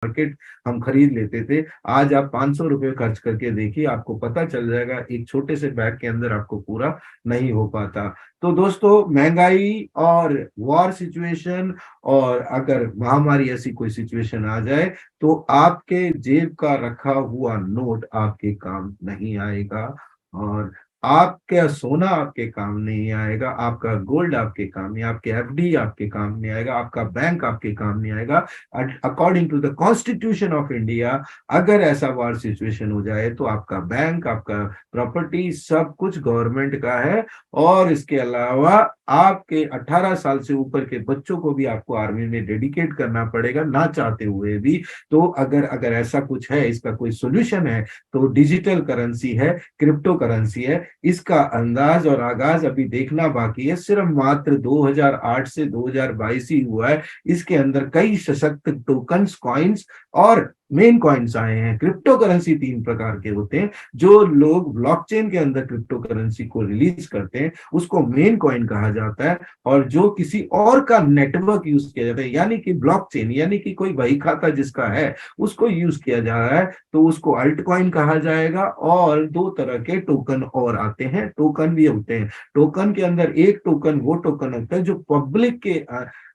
Market हम खरीद लेते थे, आज आप 500 रुपये खर्च करके देखिए, आपको पता चल जाएगा एक छोटे से बैग के अंदर आपको पूरा नहीं हो पाता। तो दोस्तों, महंगाई और वॉर सिचुएशन और अगर महामारी ऐसी कोई सिचुएशन आ जाए तो आपके जेब का रखा हुआ नोट आपके काम नहीं आएगा, और आपका सोना आपके काम नहीं आएगा, आपका गोल्ड आपके काम नहीं, आपके एफडी आपके काम नहीं आएगा, आपका बैंक आपके काम नहीं आएगा। According to the constitution of India, अगर ऐसा वार सिचुएशन हो जाए तो आपका बैंक, आपका प्रॉपर्टी, सब कुछ गवर्नमेंट का है। और इसके अलावा आपके 18 साल से ऊपर के बच्चों को भी आपको आर्मी में डेडिकेट करना पड़ेगा, ना चाहते हुए भी। तो अगर अगर ऐसा कुछ है, इसका कोई सोल्यूशन है, तो डिजिटल करेंसी है, क्रिप्टो करेंसी है। इसका अंदाज और आगाज अभी देखना बाकी है, सिर्फ मात्र 2008 से 2022 ही हुआ है। इसके अंदर कई सशक्त टोकन्स, कॉइन्स और मेन कॉइन्स आए हैं। क्रिप्टो करेंसी 3 प्रकार के होते हैं। जो लोग ब्लॉकचेन के अंदर क्रिप्टो करेंसी को रिलीज करते हैं उसको मेन कॉइन कहा जाता है, और जो किसी और का नेटवर्क यूज किया जाता है, यानी कि ब्लॉकचेन, यानी कि कोई बही खाता जिसका है उसको यूज किया जा रहा है, तो उसको अल्ट कॉइन कहा जाएगा। और 2 तरह के टोकन और आते हैं, टोकन भी होते हैं। टोकन के अंदर एक टोकन वो टोकन होता है जो पब्लिक के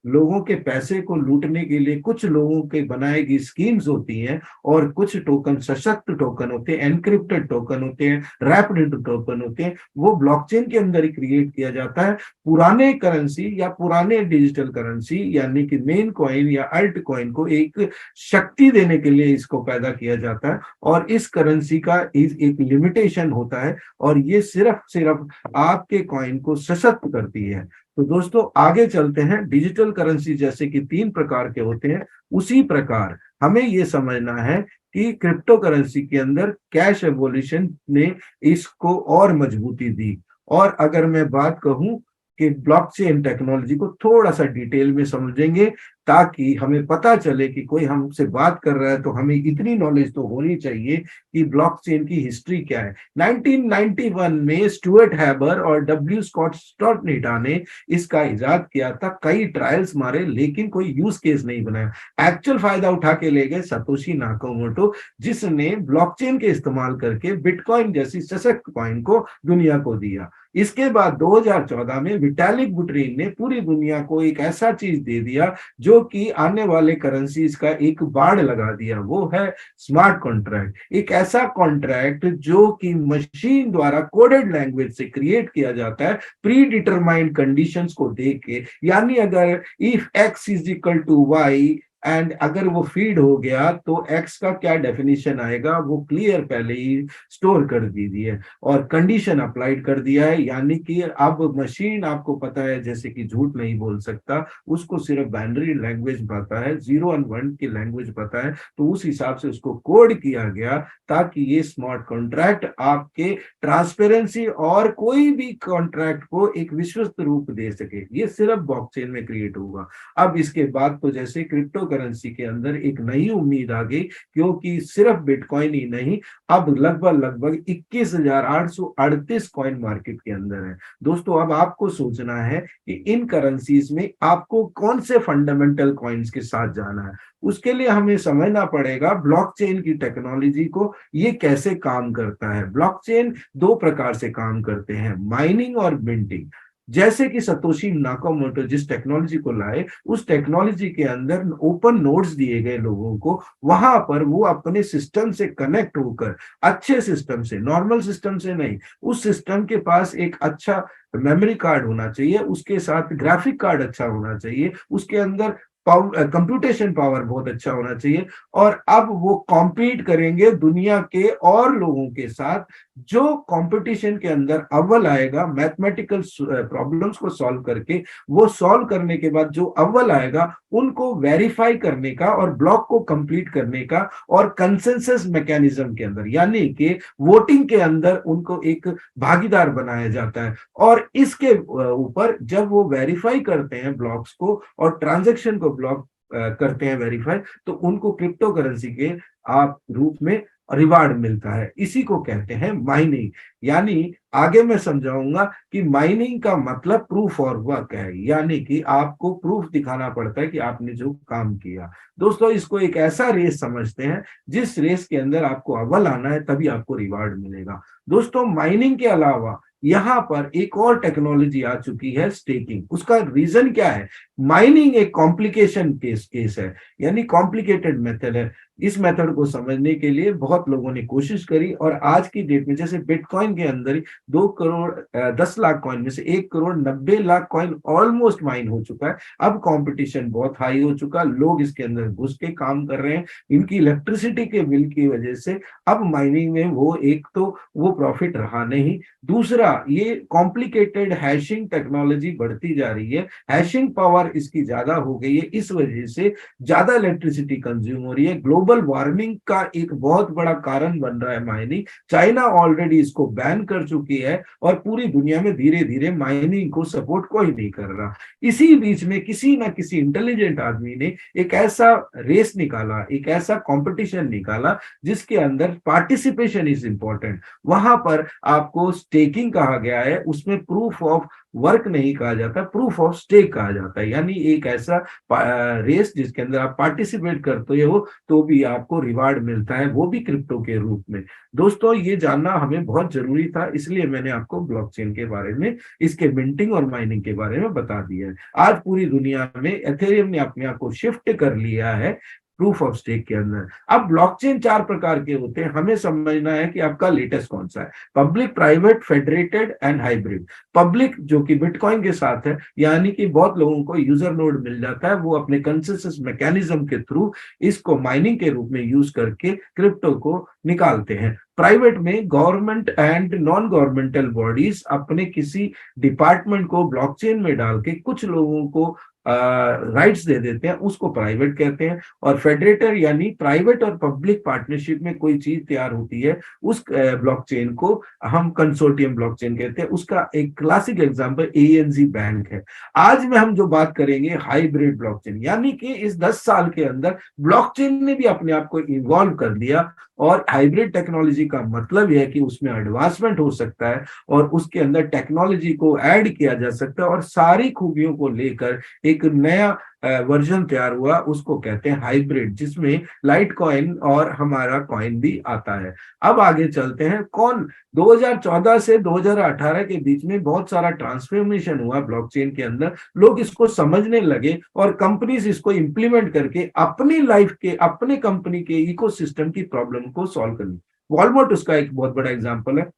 लोगों के पैसे को लूटने के लिए कुछ लोगों के बनाई गई स्कीम्स होती हैं, और कुछ टोकन सशक्त टोकन होते हैं, एनक्रिप्टेड टोकन होते हैं, रैप्ड टोकन होते हैं। वो ब्लॉकचेन के अंदर ही क्रिएट किया जाता है। पुराने करेंसी या पुराने डिजिटल करेंसी यानी कि मेन कॉइन या अल्ट कॉइन को एक शक्ति देने के लिए इसको पैदा किया जाता है, और इस करेंसी का एक लिमिटेशन होता है, और ये सिर्फ सिर्फ आपके कॉइन को सशक्त करती है। तो दोस्तों, आगे चलते हैं। डिजिटल करेंसी जैसे कि 3 प्रकार के होते हैं, उसी प्रकार हमें ये समझना है कि क्रिप्टो करेंसी के अंदर कैश एवोल्यूशन ने इसको और मजबूती दी। और अगर मैं बात कहूं कि ब्लॉकचेन टेक्नोलॉजी को थोड़ा सा डिटेल में समझेंगे, ताकि हमें पता चले कि कोई हमसे बात कर रहा है तो हमें इतनी नॉलेज तो होनी चाहिए कि ब्लॉकचेन की हिस्ट्री क्या है। 1991 में स्टुअर्ट हैबर और डब्ल्यू स्कॉट स्टोर्टनिटा ने इसका इजाद किया था। कई ट्रायल्स मारे लेकिन कोई यूज केस नहीं बनाया। एक्चुअल फायदा उठा के ले गए सतोशी नाकामोटो, जिसने ब्लॉकचेन के इस्तेमाल करके बिटकॉइन जैसी सशक्त कॉइन को दुनिया को दिया। इसके बाद 2014 में विटालिक बुटेरिन ने पूरी दुनिया को एक ऐसा चीज दे दिया जो कि आने वाले करेंसीज का एक बाढ़ लगा दिया। वो है स्मार्ट कॉन्ट्रैक्ट। एक ऐसा कॉन्ट्रैक्ट जो कि मशीन द्वारा कोडेड लैंग्वेज से क्रिएट किया जाता है, प्री डिटरमाइंड कंडीशंस को देख के। यानी अगर if X is equal to Y and अगर वो फीड हो गया तो एक्स का क्या डेफिनेशन आएगा वो क्लियर पहले ही स्टोर कर दीजिए है, और कंडीशन अप्लाइड कर दिया है। यानी कि अब मशीन, आपको पता है, जैसे कि झूठ नहीं बोल सकता, उसको सिर्फ बाइनरी लैंग्वेज पता है, 0 और 1 की लैंग्वेज पता है, तो उस हिसाब से उसको कोड किया गया ताकि ये स्मार्ट कॉन्ट्रैक्ट आपके ट्रांसपेरेंसी और कोई भी कॉन्ट्रैक्ट को एक विश्वस्त रूप दे सके। ये सिर्फ ब्लॉकचेन में क्रिएट होगा। अब इसके बाद तो जैसे क्रिप्टो करेंसी के अंदर एक नई उम्मीद आ गई, क्योंकि सिर्फ बिटकॉइन ही नहीं, अब लगभग लगभग 21,838 कॉइन मार्केट के अंदर है। दोस्तों, अब आपको सोचना है कि इन करेंसीज में आपको कौन से फंडामेंटल कॉइन्स के साथ जाना है। उसके लिए हमें समझना पड़ेगा ब्लॉकचेन की टेक्नोलॉजी को, ये कैसे काम करता है। ब्लॉकचेन 2 प्रकार से काम करते हैं, माइनिंग और मिंटिंग। जैसे कि सतोशी नाकामोटो जिस टेक्नोलॉजी को लाए, उस टेक्नोलॉजी के अंदर ओपन नोड्स दिए गए लोगों को, वहां पर वो अपने सिस्टम से कनेक्ट होकर, अच्छे सिस्टम से, नॉर्मल सिस्टम से नहीं, उस सिस्टम के पास एक अच्छा मेमोरी कार्ड होना चाहिए, उसके साथ ग्राफिक कार्ड अच्छा होना चाहिए, उसके अंदर कंप्यूटेशन पावर बहुत अच्छा होना चाहिए। और अब वो कॉम्पीट करेंगे दुनिया के और लोगों के साथ। जो कंपटीशन के अंदर अव्वल आएगा मैथमेटिकल प्रॉब्लम्स को सॉल्व करके, वो सॉल्व करने के बाद जो अव्वल आएगा उनको वेरीफाई करने का और ब्लॉक को कंप्लीट करने का, और कंसेंसस मैकेनिज्म के अंदर यानी कि वोटिंग के अंदर उनको एक भागीदार बनाया जाता है। और इसके ऊपर जब वो वेरीफाई करते हैं ब्लॉक्स को और ट्रांजैक्शन को ब्लॉक करते हैं वेरीफाई, तो उनको क्रिप्टो करेंसी के आप रूप में रिवार्ड मिलता है। इसी को कहते हैं माइनिंग। यानी आगे मैं समझाऊंगा कि माइनिंग का मतलब प्रूफ और वर्क है, यानी कि आपको प्रूफ दिखाना पड़ता है कि आपने जो काम किया। दोस्तों, इसको एक ऐसा रेस समझते हैं जिस रेस के अंदर आपको अव्वल आना है, तभी आपको रिवार्ड मिलेगा। दोस्तों, माइनिंग के अलावा यहाँ पर एक और टेक्नोलॉजी आ चुकी है, स्टेकिंग। उसका रीजन क्या है? माइनिंग एक कॉम्प्लिकेशन केस है, यानी कॉम्प्लिकेटेड मेथड है। इस मेथड को समझने के लिए बहुत लोगों ने कोशिश करी, और आज की डेट में जैसे बिटकॉइन के अंदर ही 2 करोड़ 10 लाख कॉइन में से 1 crore 90 lakh coin almost mine हो चुका है। अब कंपटीशन बहुत हाई हो चुका, लोग इसके अंदर घुस के काम कर रहे हैं। इनकी इलेक्ट्रिसिटी के बिल की वजह से अब माइनिंग में वो एक तो वो प्रॉफिट रहा नहीं, दूसरा ये कॉम्प्लिकेटेड हैशिंग टेक्नोलॉजी बढ़ती जा रही है, हैशिंग पावर इसकी ज्यादा हो गई है, इस वजह से ज्यादा इलेक्ट्रिसिटी कंज्यूम हो रही है। ग्लोबल वार्मिंग का एक बहुत बड़ा कारण बन रहा है माइनिंग। चाइना ऑलरेडी इसको बैन कर चुकी है, और पूरी दुनिया में धीरे धीरे माइनिंग को सपोर्ट कोई नहीं कर रहा। इसी बीच में किसी ना किसी इंटेलिजेंट आदमी ने एक ऐसा रेस निकाला, एक ऐसा कंपटीशन निकाला जिसके अंदर पार्टिसिपेशन इज इंपॉर्टेंट। वहां पर आपको स्टेकिंग कहा गया है, उसमें प्रूफ ऑफ वर्क नहीं कहा जाता, प्रूफ ऑफ स्टेक कहा जाता है। यानी एक ऐसा रेस जिसके अंदर आप पार्टिसिपेट करते हो तो भी आपको रिवार्ड मिलता है, वो भी क्रिप्टो के रूप में। दोस्तों, ये जानना हमें बहुत जरूरी था, इसलिए मैंने आपको ब्लॉकचेन के बारे में, इसके मिंटिंग और माइनिंग के बारे में बता दिया है। आज पूरी दुनिया में एथेरियम ने अपने आप को शिफ्ट कर लिया है प्रूफ ऑफ स्टेक के अंदर। अब ब्लॉकचेन 4 प्रकार के होते हैं, हमें समझना है कि आपका लेटेस्ट कौन सा है। Public, private, federated and hybrid. Public जो कि बिटकॉइन के साथ है, यानी कि बहुत लोगों को यूजर नोड मिल जाता है, वो अपने कंसेंसस मैकेनिज्म के थ्रू इसको माइनिंग के रूप में यूज करके क्रिप्टो को निकालते हैं। प्राइवेट में government and non governmental bodies अपने किसी डिपार्टमेंट को ब्लॉकचेन में डाल के कुछ लोगों को राइट्स दे देते हैं, उसको प्राइवेट कहते हैं। और फेडरेटर यानी प्राइवेट और पब्लिक पार्टनरशिप में कोई चीज तैयार होती है, उस ब्लॉकचेन को हम कंसोर्टियम ब्लॉकचेन कहते हैं। उसका एक क्लासिक एग्जांपल एएनजी बैंक है। आज में हम जो बात करेंगे हाइब्रिड ब्लॉकचेन, यानी कि इस 10 साल के अंदर ब्लॉकचेन ने भी अपने आप को इन्वॉल्व कर दिया। और हाइब्रिड टेक्नोलॉजी का मतलब यह है कि उसमें एडवांसमेंट हो सकता है, और उसके अंदर टेक्नोलॉजी को ऐड किया जा सकता है, और सारी खूबियों को लेकर एक नया वर्जन तैयार हुआ, उसको कहते हैं हाइब्रिड, जिसमें लाइट कॉइन और हमारा कॉइन भी आता है। अब आगे चलते हैं। कौन 2014 से 2018 के बीच में बहुत सारा ट्रांसफॉर्मेशन हुआ ब्लॉकचेन के अंदर, लोग इसको समझने लगे और कंपनीज इसको इंप्लीमेंट करके अपनी लाइफ के, अपने कंपनी के इकोसिस्टम की प्रॉब्लम को सॉल्व करनी। वॉलमार्ट उसका एक बहुत बड़ा एग्जांपल है।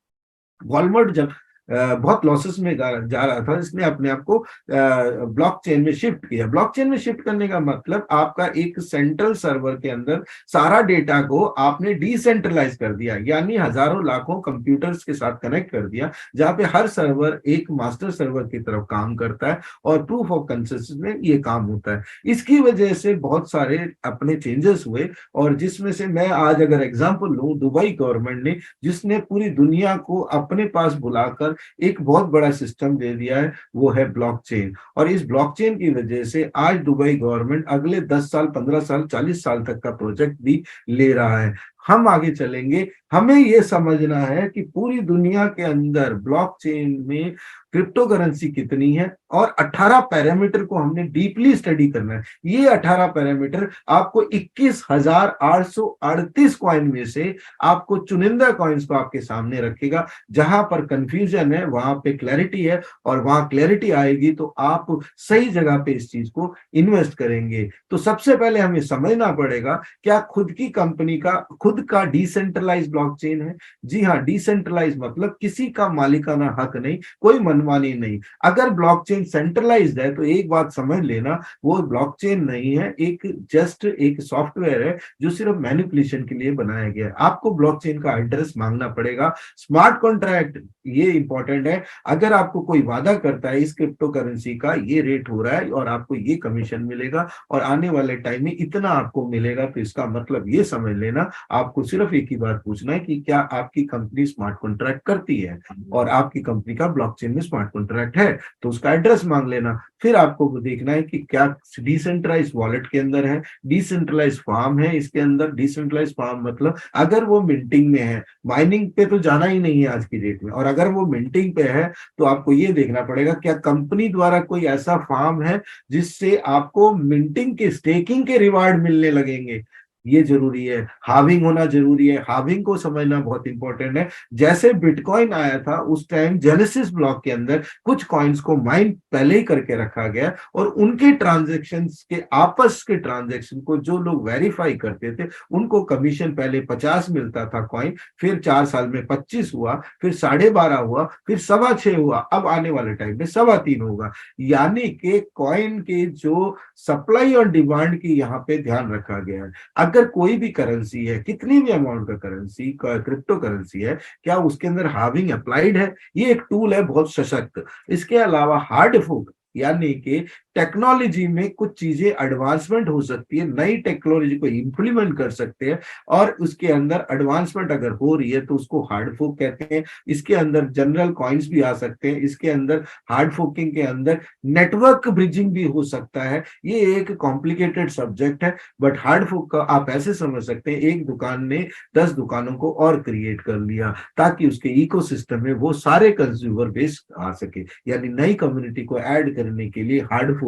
वॉलमार्ट जब बहुत लॉसेस में जा रहा था, इसने अपने आप को ब्लॉकचेन में शिफ्ट किया। ब्लॉकचेन में शिफ्ट करने का मतलब आपका एक सेंट्रल सर्वर के अंदर सारा डेटा को आपने डिसेंट्रलाइज कर दिया, यानी हजारों लाखों कंप्यूटर्स के साथ कनेक्ट कर दिया, जहां पे हर सर्वर एक मास्टर सर्वर की तरफ काम करता है, और प्रूफ ऑफ कंसेंसस में ये काम होता है। इसकी वजह से बहुत सारे अपने चेंजेस हुए, और जिसमें से मैं आज अगर एग्जांपल लूं, दुबई गवर्नमेंट ने, जिसने पूरी दुनिया को अपने पास बुलाकर एक बहुत बड़ा सिस्टम दे दिया है, वो है ब्लॉकचेन। और इस ब्लॉकचेन की वजह से आज दुबई गवर्नमेंट अगले 10 साल, 15 साल, 40 साल तक का प्रोजेक्ट भी ले रहा है। हम आगे चलेंगे। हमें यह समझना है कि पूरी दुनिया के अंदर ब्लॉकचेन में क्रिप्टो करेंसी कितनी है, और 18 पैरामीटर को हमने डीपली स्टडी करना है। ये 18 पैरामीटर आपको 21,838 कॉइन में से आपको चुनिंदा कॉइन्स को आपके सामने रखेगा। जहां पर कंफ्यूजन है वहां पे क्लैरिटी है, और वहां क्लैरिटी आएगी तो आप सही जगह पे इस चीज को इन्वेस्ट करेंगे। तो सबसे पहले हमें समझना पड़ेगा, क्या खुद की कंपनी का खुद का डिसेंट्रलाइज ब्लॉकचेन है? जी हाँ, डिसेंट्रलाइज मतलब किसी का मालिकाना हक नहीं, कोई मनमानी नहीं। अगर ब्लॉकचेन सेंट्रलाइज्ड है तो एक बात समझ लेना, वो ब्लॉकचेन नहीं है, एक जस्ट एक सॉफ्टवेयर है जो सिर्फ मैनिपुलेशन के लिए बनाया गया है। आपको ब्लॉकचेन का एड्रेस मांगना पड़ेगा। स्मार्ट कॉन्ट्रैक्ट ये इंपॉर्टेंट है। अगर आपको कोई वादा करता है इस क्रिप्टो करेंसी का ये रेट हो रहा है और आपको ये कमीशन मिलेगा और आने वाले टाइम में इतना आपको मिलेगा, तो इसका मतलब ये समझ लेना आप आपको सिर्फ एक ही बात पूछना है कि क्या आपकी कंपनी स्मार्ट कॉन्ट्रैक्ट करती है और आपकी कंपनी का ब्लॉकचेन में स्मार्ट कॉन्ट्रैक्ट है, तो उसका एड्रेस मांग लेना। फिर आपको देखना है कि क्या डिसेंट्रलाइज वॉलेट के अंदर है, डिसेंट्रलाइज फार्म है इसके अंदर। डिसेंट्रलाइज फार्म मतलब अगर वो मिंटिंग में है, माइनिंग पे तो जाना ही नहीं है आज की डेट में, और अगर वो मिंटिंग पे है तो आपको ये देखना पड़ेगा क्या कंपनी द्वारा कोई ऐसा फार्म है जिससे आपको मिंटिंग के, स्टेकिंग के रिवार्ड मिलने लगेंगे। ये जरूरी है। हाविंग होना जरूरी है, हाविंग को समझना बहुत इंपॉर्टेंट है। जैसे बिटकॉइन आया था उस टाइम जेनेसिस ब्लॉक के अंदर कुछ कॉइन्स को माइन पहले ही करके रखा गया, और उनके ट्रांजेक्शन्स के, आपस के ट्रांजेक्शन को जो लोग वेरीफाई करते थे उनको कमीशन पहले 50 मिलता था कॉइन, फिर 4 साल में 25 हुआ, फिर 12.5 हुआ, फिर 6.25 हुआ, अब आने वाले टाइम में 3.25 होगा। यानी कि कॉइन के जो सप्लाई और डिमांड की यहाँ पे ध्यान रखा गया है। अगर कोई भी करेंसी है, कितनी भी अमाउंट का करेंसी का क्रिप्टो करेंसी है, क्या उसके अंदर हाविंग अप्लाइड है? ये एक टूल है बहुत सशक्त। इसके अलावा हार्ड फूड यानी कि टेक्नोलॉजी में कुछ चीजें एडवांसमेंट हो सकती है, नई टेक्नोलॉजी को इंप्लीमेंट कर सकते हैं, और उसके अंदर एडवांसमेंट अगर हो रही है तो उसको हार्ड फोक कहते हैं। इसके अंदर जनरल कॉइन्स भी आ सकते हैं, इसके अंदर हार्ड फोकिंग के अंदर नेटवर्क ब्रिजिंग भी हो सकता है। ये एक कॉम्प्लिकेटेड सब्जेक्ट है, बट हार्ड फोक का आप ऐसे समझ सकते हैं, एक दुकान ने 10 दुकानों को और क्रिएट कर लिया ताकि उसके इकोसिस्टम में वो सारे कंज्यूमर बेस आ सके, यानी नई कम्युनिटी को ऐड करने के लिए हार्ड फोक।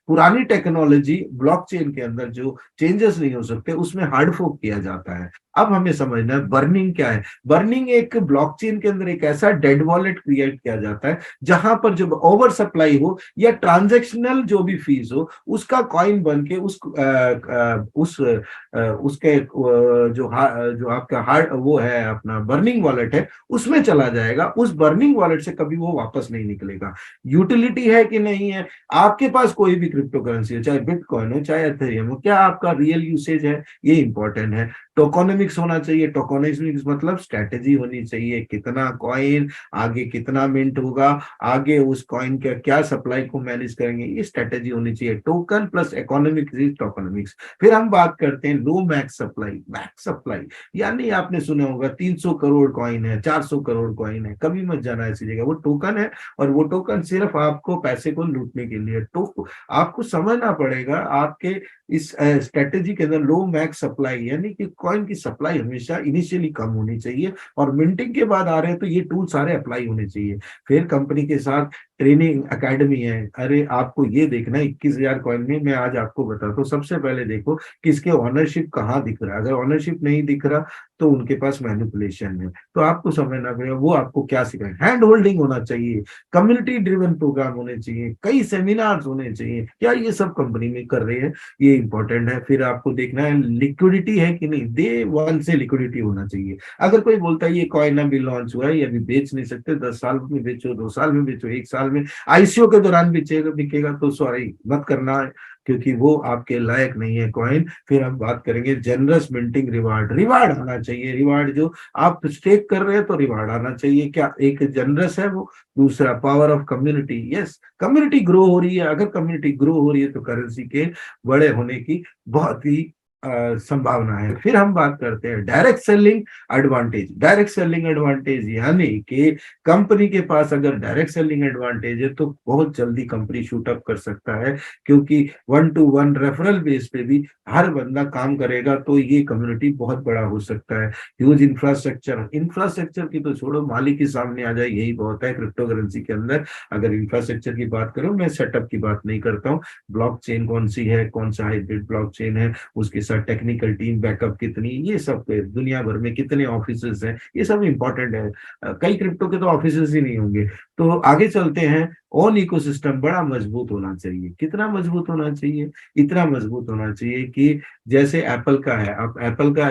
पुरानी टेक्नोलॉजी ब्लॉकचेन के अंदर जो चेंजेस नहीं हो सकते उसमें हार्ड फोक किया जाता है। अब हमें समझना है बर्निंग क्या है। बर्निंग एक ब्लॉकचेन के अंदर एक ऐसा डेड वॉलेट क्रिएट किया जाता है जहां पर जब ओवर सप्लाई हो या ट्रांजैक्शनल जो भी फीस हो उसका कॉइन बन के उसके जो आपका हार्ड वो है अपना बर्निंग वॉलेट है उसमें चला जाएगा। उस बर्निंग वॉलेट से कभी वो वापस नहीं निकलेगा। यूटिलिटी है कि नहीं है? आपके पास कोई भी क्रिप्टो करेंसी हो, चाहे बिटकॉइन हो चाहे एथेरियम हो, क्या आपका रियल यूसेज है? ये इंपॉर्टेंट है। टोकोनॉमिक्स होना चाहिए। टोकोनॉमिक्स मतलब स्ट्रेटेजी होनी चाहिए, कितना कॉइन, आगे कितना मिंट होगा, आगे उस कॉइन के क्या सप्लाई को मैनेज करेंगे, ये स्ट्रेटेजी होनी चाहिए। Token plus economics is tokenomics. फिर हम बात करते हैं लो मैक्स सप्लाई। मैक्स सप्लाई यानी आपने सुना होगा 300 करोड़ कॉइन है, 400 करोड़ कॉइन है, कभी मत जाना ऐसी जगह। वो टोकन है और वो टोकन सिर्फ आपको पैसे को लूटने के लिए। तो आपको समझना पड़ेगा आपके इस स्ट्रेटेजी के अंदर लो मैक्स सप्लाई, यानी कि कॉइन की सप्लाई हमेशा इनिशियली कम होनी चाहिए, और मिंटिंग के बाद आ रहे हैं तो ये टूल सारे अप्लाई होने चाहिए। फिर कंपनी के साथ ट्रेनिंग एकेडमी है। अरे आपको ये देखना है 21,000 कॉइन में, मैं आज आपको बताता हूँ। सबसे पहले देखो किसके ऑनरशिप कहाँ दिख रहा है। अगर ऑनरशिप नहीं दिख रहा तो उनके पास मैनिपुलेशन है। तो आपको समझना पड़ेगा वो आपको क्या सिखाए। हैंड होल्डिंग होना चाहिए, कम्युनिटी ड्रिवन प्रोग्राम होने चाहिए, कई सेमिनार्स होने चाहिए। क्या ये सब कंपनी में कर रहे हैं? ये इंपॉर्टेंट है। फिर आपको देखना है लिक्विडिटी है कि नहीं। डे वन से लिक्विडिटी होना चाहिए। अगर कोई बोलता है ये कॉइन अभी लॉन्च हुआ है, ये अभी बेच नहीं सकते, 10 साल में बेचो, 2 साल में बेचो, 1 साल में, आईसीओ के दौरान बिकेगा बिकेगा, तो सॉरी मत करना, क्योंकि वो आपके लायक नहीं है कॉइन। फिर हम बात करेंगे जनरस मिंटिंग रिवार्ड। रिवार्ड आना चाहिए। रिवार्ड जो आप स्टेक कर रहे हैं तो रिवार्ड आना चाहिए। क्या एक जनरस है वो? दूसरा power of community. Yes, community grow हो रही है। अगर कम्युनिटी ग्रो हो रही है तो करेंसी के बड़े होने की बहुत ही संभावना है। फिर हम बात करते हैं direct selling advantage. Direct selling advantage यानी कि कंपनी के पास अगर डायरेक्ट सेलिंग एडवांटेज है तो बहुत जल्दी कंपनी शूट अप कर सकता है, क्योंकि 1-to-1 रेफरल बेस पे भी हर बंदा काम करेगा तो ये कम्युनिटी बहुत बड़ा हो सकता है। Huge infrastructure. इंफ्रास्ट्रक्चर की तो छोड़ो, मालिक ही सामने आ जाए, यही बहुत है क्रिप्टो करेंसी के अंदर। अगर इंफ्रास्ट्रक्चर की बात करूं, मैं सेटअप की बात नहीं करता हूँ। ब्लॉकचेन कौन सी है, कौन सा हाइब्रिड ब्लॉकचेन है, उसके साथ टेक्निकल टीम बैकअप कितनी, ये सब दुनिया भर में कितने ऑफिसेस हैं, ये सब इंपॉर्टेंट है। कई क्रिप्टो के तो ऑफिसेस ही नहीं होंगे। तो आगे चलते हैं। ऑन इकोसिस्टम बड़ा मजबूत होना चाहिए। कितना मजबूत होना चाहिए? इतना मजबूत होना चाहिए कि जैसे एप्पल का है, आप एप्पल का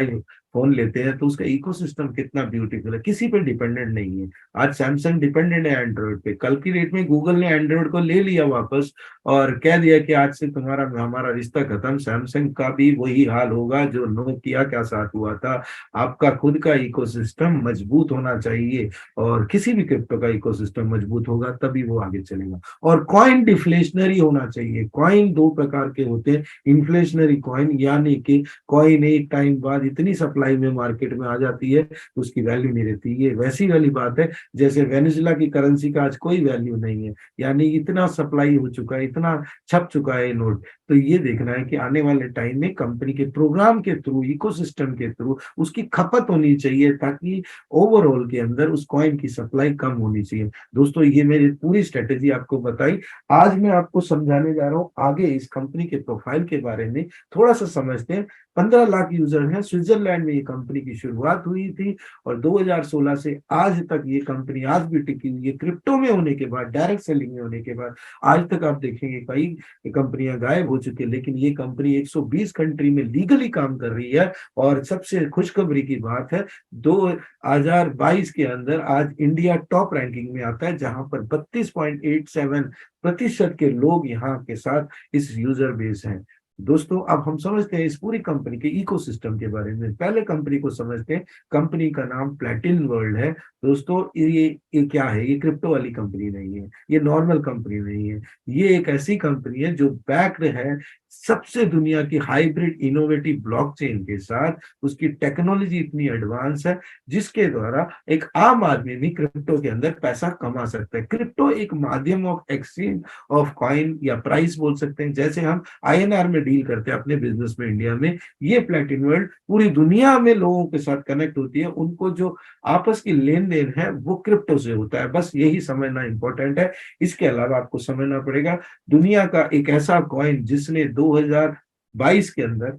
फोन लेते हैं तो उसका इकोसिस्टम कितना ब्यूटीफुल है, किसी पे डिपेंडेंट नहीं है। आज सैमसंग डिपेंडेंट है एंड्रॉइड पे। कल की डेट में गूगल ने एंड्रॉइड को ले लिया वापस और कह दिया कि आज से तुम्हारा हमारा रिश्ता खत्म। सैमसंग का भी वही हाल होगा जो नोकिया का साथ हुआ था। आपका खुद का इकोसिस्टम मजबूत होना चाहिए, और किसी भी क्रिप्टो का इकोसिस्टम मजबूत होगा तभी वो आगे चलेगा। और कॉइन डिफ्लेशनरी होना चाहिए। कॉइन दो प्रकार के होते हैं। इन्फ्लेशनरी कॉइन यानी कि कॉइन एक टाइम बाद इतनी सप्लाई सप्लाई में मार्केट में आ जाती है तो उसकी वैल्यू नहीं रहती। ये वैसी वाली बात है जैसे वेनेजुला की करेंसी का आज कोई वैल्यू नहीं है, यानी इतना सप्लाई हो चुका है, इतना छप चुका है नोट। तो ये देखना है कि आने वाले टाइम में कंपनी के प्रोग्राम के थ्रू, इकोसिस्टम के थ्रू उसकी खपत होनी चाहिए, ताकि ओवरऑल के अंदर उस कॉइन की सप्लाई कम होनी चाहिए। दोस्तों ये मेरी पूरी स्ट्रेटेजी आपको बताई। आज मैं आपको समझाने जा रहा हूँ आगे इस कंपनी के प्रोफाइल के बारे में, थोड़ा सा समझते हैं। 15 लाख यूजर हैं, स्विट्जरलैंड में ये कंपनी की शुरुआत हुई थी और 2016 से आज तक ये कंपनी आज भी टिकी हुई है। क्रिप्टो में होने के बाद, डायरेक्ट सेलिंग में होने के बाद आज तक आप देखेंगे कई कंपनियां गायब हो चुकी है, लेकिन ये कंपनी 120 कंट्री में लीगली काम कर रही है। और सबसे खुशखबरी की बात है 2022 के अंदर आज इंडिया टॉप रैंकिंग में आता है, जहां पर 32.87% के लोग यहाँ के साथ इस यूजर बेस हैं। दोस्तों अब हम समझते हैं इस पूरी कंपनी के इकोसिस्टम के बारे में। पहले कंपनी को समझते हैं। कंपनी का नाम प्लेटिन वर्ल्ड है। दोस्तों ये क्या है? ये क्रिप्टो वाली कंपनी नहीं है, ये नॉर्मल कंपनी नहीं है। ये एक ऐसी कंपनी है जो बैक्ड है सबसे दुनिया की हाइब्रिड इनोवेटिव ब्लॉकचेन के साथ। उसकी टेक्नोलॉजी इतनी एडवांस है जिसके द्वारा एक आम आदमी भी क्रिप्टो के अंदर पैसा कमा सकता है। क्रिप्टो एक माध्यम ऑफ एक्सचेंज ऑफ कॉइन या प्राइस बोल सकते हैं। जैसे हम आईएनआर में डील करते हैं अपने बिजनेस में इंडिया में, ये प्लेटिन वर्ल्ड पूरी दुनिया में लोगों के साथ कनेक्ट होती है। उनको जो आपस की लेन देन है वो क्रिप्टो से होता है। बस यही समझना इंपॉर्टेंट है। इसके अलावा आपको समझना पड़ेगा दुनिया का एक ऐसा कॉइन जिसने 2022 के अंदर,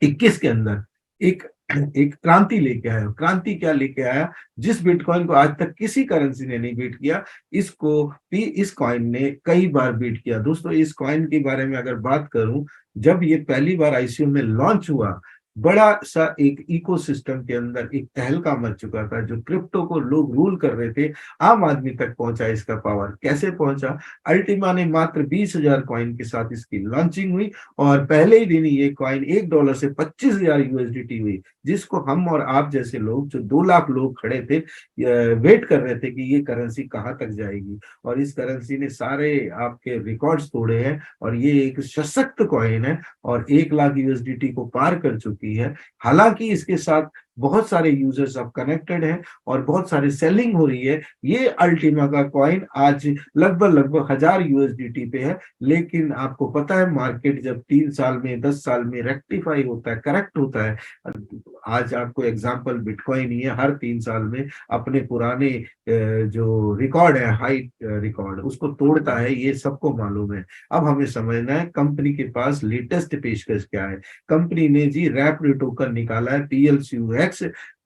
21 के अंदर एक एक क्रांति लेके आया। क्रांति क्या लेके आया? जिस बिटकॉइन को आज तक किसी करेंसी ने नहीं बीट किया, इसको भी इस कॉइन ने कई बार बीट किया। दोस्तों इस कॉइन के बारे में अगर बात करूं, जब ये पहली बार आईसीओ में लॉन्च हुआ, बड़ा सा एक इकोसिस्टम के अंदर एक तहलका मच चुका था। जो क्रिप्टो को लोग रूल कर रहे थे, आम आदमी तक पहुंचा इसका पावर। कैसे पहुंचा? अल्टीमा ने मात्र 20,000 कॉइन के साथ इसकी लॉन्चिंग हुई और पहले ही दिन ये कॉइन $1 से 25,000 यूएसडीटी हुई, जिसको हम और आप जैसे लोग, जो 2 लाख लोग खड़े थे, वेट कर रहे थे कि ये करेंसी कहाँ तक जाएगी। और इस करेंसी ने सारे आपके रिकॉर्ड्स तोड़े हैं और ये एक सशक्त कॉइन है और 1 लाख यूएसडीटी को पार कर चुकी है। हालांकि इसके साथ बहुत सारे यूजर्स अब कनेक्टेड हैं और बहुत सारी सेलिंग हो रही है। ये अल्टीमा का कॉइन आज लगभग 1000 यूएसडीटी पे है। लेकिन आपको पता है मार्केट जब 3 साल में, 10 साल में रेक्टिफाई होता है, करेक्ट होता है। आज आपको एग्जांपल बिटकॉइन ही है, हर 3 साल में अपने पुराने जो रिकॉर्ड है, हाई रिकॉर्ड, उसको तोड़ता है। ये सबको मालूम है। अब हमें समझना है कंपनी के पास लेटेस्ट पेशकश क्या है। कंपनी ने जी रैपिड टोकन निकाला है PLCUX,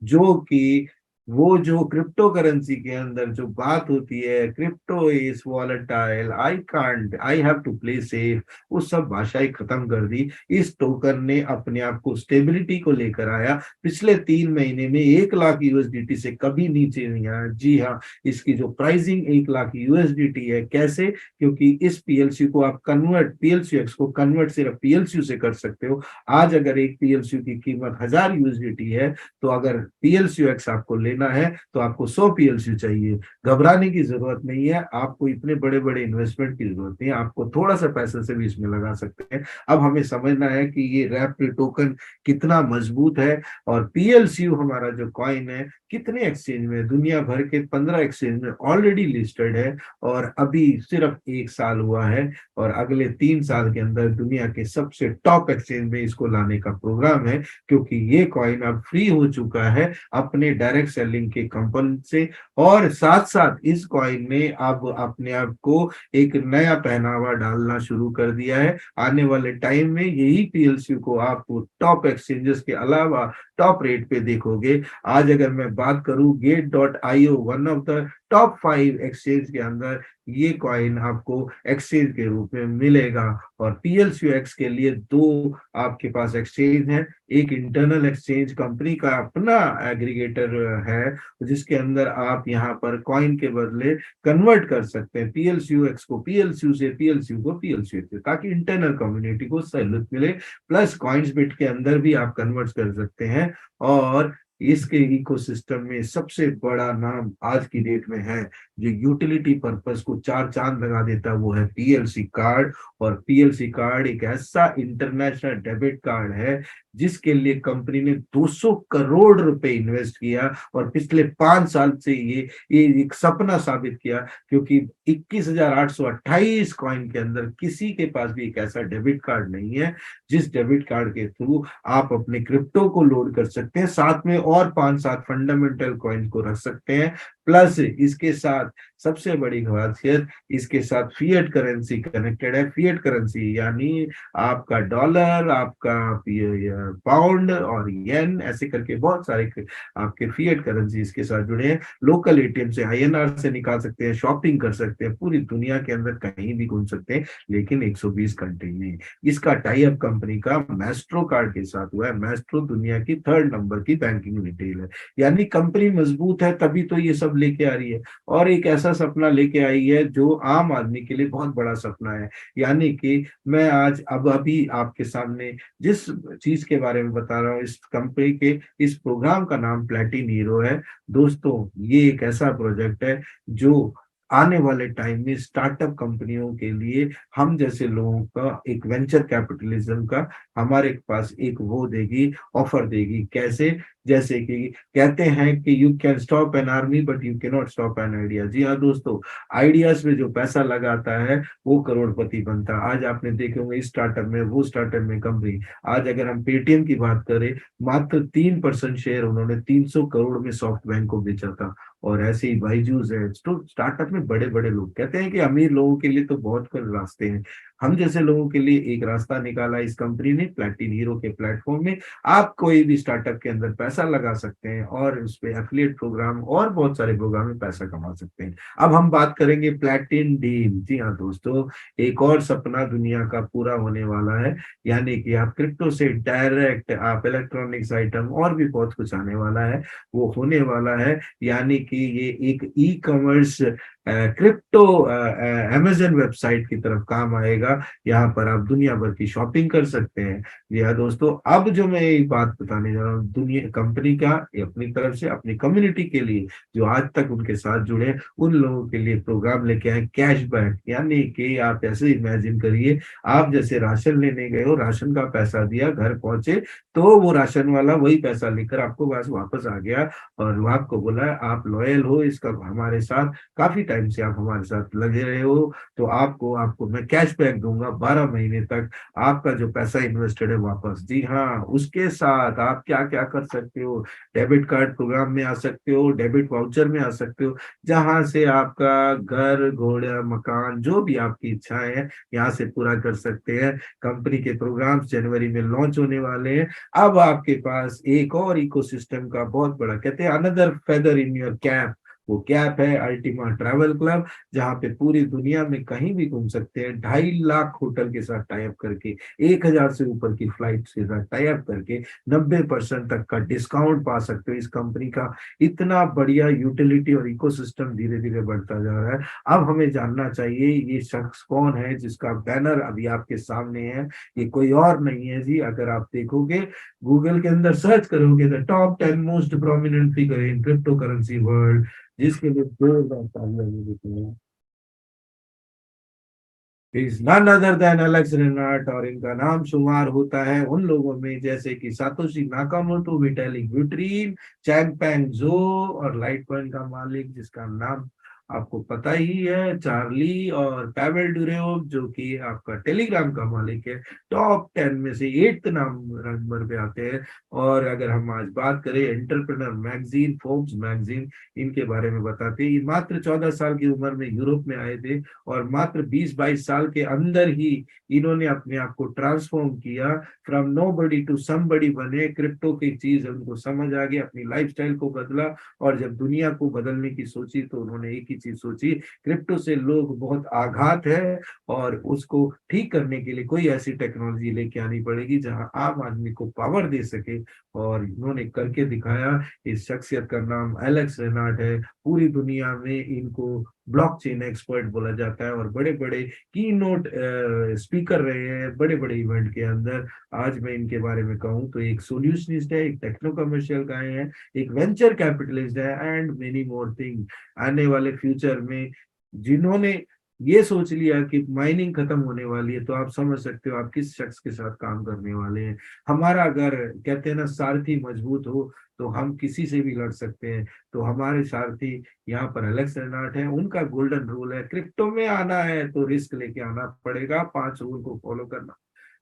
जो कि वो जो क्रिप्टो करेंसी के अंदर जो बात होती है, crypto is volatile, I have to play safe, वो सब भाषाएं खत्म कर दी। इस टोकन ने अपने आप को स्टेबिलिटी को लेकर आया। पिछले 3 महीने में 1 लाख यूएसडीटी से कभी नीचे नहीं आया। जी हाँ, इसकी जो प्राइसिंग 1 लाख यूएसडीटी है। कैसे? क्योंकि इस पीएलसी को आप कन्वर्ट, PLCUX को कन्वर्ट सिर्फ PLCU से कर सकते हो। आज अगर एक PLCU की कीमत 1000 यूएसडीटी है, तो अगर PLCUX आपको लेना है तो आपको 100 PLCU चाहिए। घबराने की जरूरत नहीं है, आपको इतने बड़े बड़े इन्वेस्टमेंट की जरूरत नहीं है, आपको थोड़ा सा पैसे से भी इसमें लगा सकते हैं। अब हमें समझना है कि ये रैपिड टोकन कितना मजबूत है और PLCU हमारा जो कॉइन है कितने एक्सचेंज में, दुनिया भर के 15 एक्सचेंज में ऑलरेडी लिस्टेड है और अभी सिर्फ 1 साल हुआ है और अगले 3 साल के अंदर दुनिया के सबसे टॉप एक्सचेंज में इसको लाने का प्रोग्राम है। क्योंकि ये कॉइन अब फ्री हो चुका है अपने डायरेक्ट सेलिंग के कंपनी से और साथ साथ इस कॉइन ने अब अपने आप को एक नया पहनावा डालना शुरू कर दिया है। आने वाले टाइम में यही PLCU को आप टॉप एक्सचेंजेस के अलावा टॉप रेट पे देखोगे। आज अगर मैं बात करूं, Gate.io one of the top 5 exchange के अंदर ये कॉइन आपको एक्सचेंज के रूप में मिलेगा। और PLCUX के लिए 2 आपके पास एक्सचेंज हैं। एक इंटरनल एक्सचेंज, कंपनी का अपना एग्रीगेटर है, जिसके अंदर आप यहाँ पर कॉइन के बदले कन्वर्ट कर सकते हैं PLCUX को PLCU से, PLCU को PLCUX से, ताकि इंटरनल कम्युनिटी को सहूलियत मिले। प्लस कॉइन्स बिट के अंदर भी आप कन्वर्ट कर सकते हैं। और इसके इकोसिस्टम में सबसे बड़ा नाम आज की डेट में है जो यूटिलिटी पर्पस को 4 चांद लगा देता है, वो है PLC कार्ड। और PLC कार्ड एक ऐसा इंटरनेशनल डेबिट कार्ड है जिसके लिए कंपनी ने 200 करोड़ रुपए इन्वेस्ट किया और पिछले 5 साल से ये एक सपना साबित किया, क्योंकि 21,828 कॉइन के अंदर किसी के पास भी एक ऐसा डेबिट कार्ड नहीं है जिस डेबिट कार्ड के थ्रू आप अपने क्रिप्टो को लोड कर सकते हैं, साथ में और 5-7 फंडामेंटल कॉइन को रख सकते हैं। प्लस इसके साथ सबसे बड़ी खासियत, इसके साथ फिएट करेंसी कनेक्टेड है। फिएट करेंसी यानी आपका डॉलर, आपका पाउंड और येन, ऐसे करके बहुत सारे आपके फिएट करेंसी इसके साथ जुड़े हैं। लोकल एटीएम से, आईएनआर से निकाल सकते हैं, शॉपिंग कर सकते हैं, पूरी दुनिया के अंदर कहीं भी घूम सकते हैं, लेकिन 120 कंट्री में। इसका टाई अप कंपनी का मैस्ट्रो कार्ड के साथ हुआ है। मैस्ट्रो दुनिया की 3rd नंबर की बैंकिंग रिटेल है, यानी कंपनी मजबूत है तभी तो ये सब लेके आ रही है, और एक ऐसा सपना लेके आई है जो आम आदमी के लिए बहुत बड़ा सपना है। यानी कि मैं आज अब अभी आपके सामने जिस चीज के बारे में बता रहा हूँ, इस कंपनी के इस प्रोग्राम का नाम प्लेटिन हीरो है। दोस्तों, ये एक ऐसा प्रोजेक्ट है जो आने वाले टाइम में स्टार्टअप कंपनियों के लिए, हम जैसे लोगों का एक वेंचर कैपिटलिज्म का हमारे पास एक वो देगी, ऑफर देगी। कैसे? जैसे कि कहते हैं कि you can stop an army but you can not stop an idea. जी हाँ दोस्तों, आइडियाज में जो पैसा लगाता है वो करोड़पति बनता है। आज आपने देखे होंगे इस स्टार्टअप में, वो स्टार्टअप में कंपनी, आज अगर हम पेटीएम की बात करें, मात्र 3% शेयर उन्होंने 300 करोड़ में सॉफ्ट बैंक को बेचा था। और ऐसे ही बाइजूस है। तो स्टार्टअप में बड़े बड़े लोग कहते हैं कि अमीर लोगों के लिए तो बहुत कम रास्ते हैं, हम जैसे लोगों के लिए एक रास्ता निकाला इस कंपनी ने प्लेटिन हीरो के प्लेटफॉर्म में। आप कोई भी स्टार्टअप के अंदर पैसा लगा सकते हैं और उस पे एफिलिएट प्रोग्राम और बहुत सारे प्रोग्राम में पैसा कमा सकते हैं। अब हम बात करेंगे प्लेटिन डील। जी हाँ दोस्तों, एक और सपना दुनिया का पूरा होने वाला है, यानी कि आप क्रिप्टो से डायरेक्ट आप इलेक्ट्रॉनिक्स आइटम और भी बहुत कुछ आने वाला है, वो होने वाला है। यानी कि ये एक e commerce crypto Amazon website की तरफ काम आएगा। यहाँ पर आप दुनिया भर की शॉपिंग कर सकते हैं। जी हाँ दोस्तों, अब जो मैं एक बात बताने जा रहा हूँ दुनिया कंपनी का, अपनी तरफ से अपनी कम्युनिटी के लिए जो आज तक उनके साथ जुड़े, उन लोगों के लिए प्रोग्राम लेके आए कैशबैक। यानी कि आप ऐसे इमेजिन करिए, आप जैसे राशन लेने गए हो, राशन का पैसा दिया, घर पहुंचे, तो वो राशन वाला वही पैसा लेकर आपको बस वापस आ गया और वो आपको बोला आप लॉयल हो इसका हमारे साथ, काफी टाइम से आप हमारे साथ लगे रहे हो, तो आपको आपको मैं कैशबैक दूंगा 12 महीने तक, आपका जो पैसा इन्वेस्टेड है वापस। जी हाँ, उसके साथ आप क्या क्या कर सकते हो, डेबिट कार्ड प्रोग्राम में आ सकते हो, डेबिट वाउचर में आ सकते हो, जहां से आपका घर, घोड़ा, मकान, जो भी आपकी इच्छाएं हैं यहाँ से पूरा कर सकते हैं। कंपनी के प्रोग्राम्स जनवरी में लॉन्च होने वाले हैं। अब आपके पास एक और इकोसिस्टम का बहुत बड़ा, कहते हैं another feather in your cap, वो कैप है अल्टीमा ट्रैवल क्लब, जहां पे पूरी दुनिया में कहीं भी घूम सकते हैं। 2.5 लाख होटल के साथ टाई अप करके, 1,000 से ऊपर की फ्लाइट के साथ टाई अप करके 90% तक का डिस्काउंट पा सकते हो। इस कंपनी का इतना बढ़िया यूटिलिटी और इकोसिस्टम धीरे धीरे बढ़ता जा रहा है। अब हमें जानना चाहिए ये शख्स कौन है जिसका बैनर अभी आपके सामने है। ये कोई और नहीं है जी, अगर आप देखोगे गूगल के अंदर सर्च करोगे the top 10 most prominent figure in crypto currency world, जिसके लिए 2,000 लगे देते हैं, is none other than Alex Renard. और इनका नाम शुमार होता है उन लोगों में जैसे कि सातोशी नाकामोटो, विटालिक ब्यूट्रीन, चैंगपेंग जो, और लाइटकॉइन का मालिक जिसका नाम आपको पता ही है, चार्ली, और पैवेल डुरेव जो कि आपका टेलीग्राम का मालिक है। टॉप 10 में से 8th नंबर पे आते हैं। और अगर हम आज बात करें एंटरप्रेन्योर मैगजीन, फोर्ब्स मैगजीन, इनके बारे में बताते हैं, ये मात्र 14 साल की उम्र में यूरोप में आए थे और मात्र 20-22 साल के अंदर ही इन्होंने अपने आप को ट्रांसफॉर्म किया, फ्रॉम नोबडी टू समबडी बने। क्रिप्टो की चीज उनको समझ आ गई, अपनी लाइफस्टाइल को बदला, और जब दुनिया को बदलने की सोची तो उन्होंने एक ही चीज सोची, क्रिप्टो से लोग बहुत आघात है और उसको ठीक करने के लिए कोई ऐसी टेक्नोलॉजी लेके आनी पड़ेगी जहां आम आदमी को पावर दे सके, और इन्होंने करके दिखाया। इस शख्सियत का नाम एलेक्स रेनार्ड है। पूरी दुनिया में इनको ब्लॉकचेन एक्सपर्ट बोला जाता है और बड़े बड़े की नोट स्पीकर रहे हैं बड़े बड़े इवेंट के अंदर। आज मैं इनके बारे में कहूँ तो एक सोल्यूशनिस्ट है, एक टेक्नो कमर्शियल गाय है, एक वेंचर कैपिटलिस्ट है, एंड मेनी मोर थिंग। आने वाले फ्यूचर में जिन्होंने ये सोच लिया कि माइनिंग खत्म होने वाली है, तो आप समझ सकते हो आप किस शख्स के साथ काम करने वाले हैं। हमारा अगर कहते हैं ना सारथी मजबूत हो तो हम किसी से भी लड़ सकते हैं। तो हमारे सारथी यहाँ पर एलेक्स रेनार्ड है, उनका गोल्डन रूल है, क्रिप्टो में आना है तो रिस्क लेके आना पड़ेगा, 5 रूल को फॉलो करना।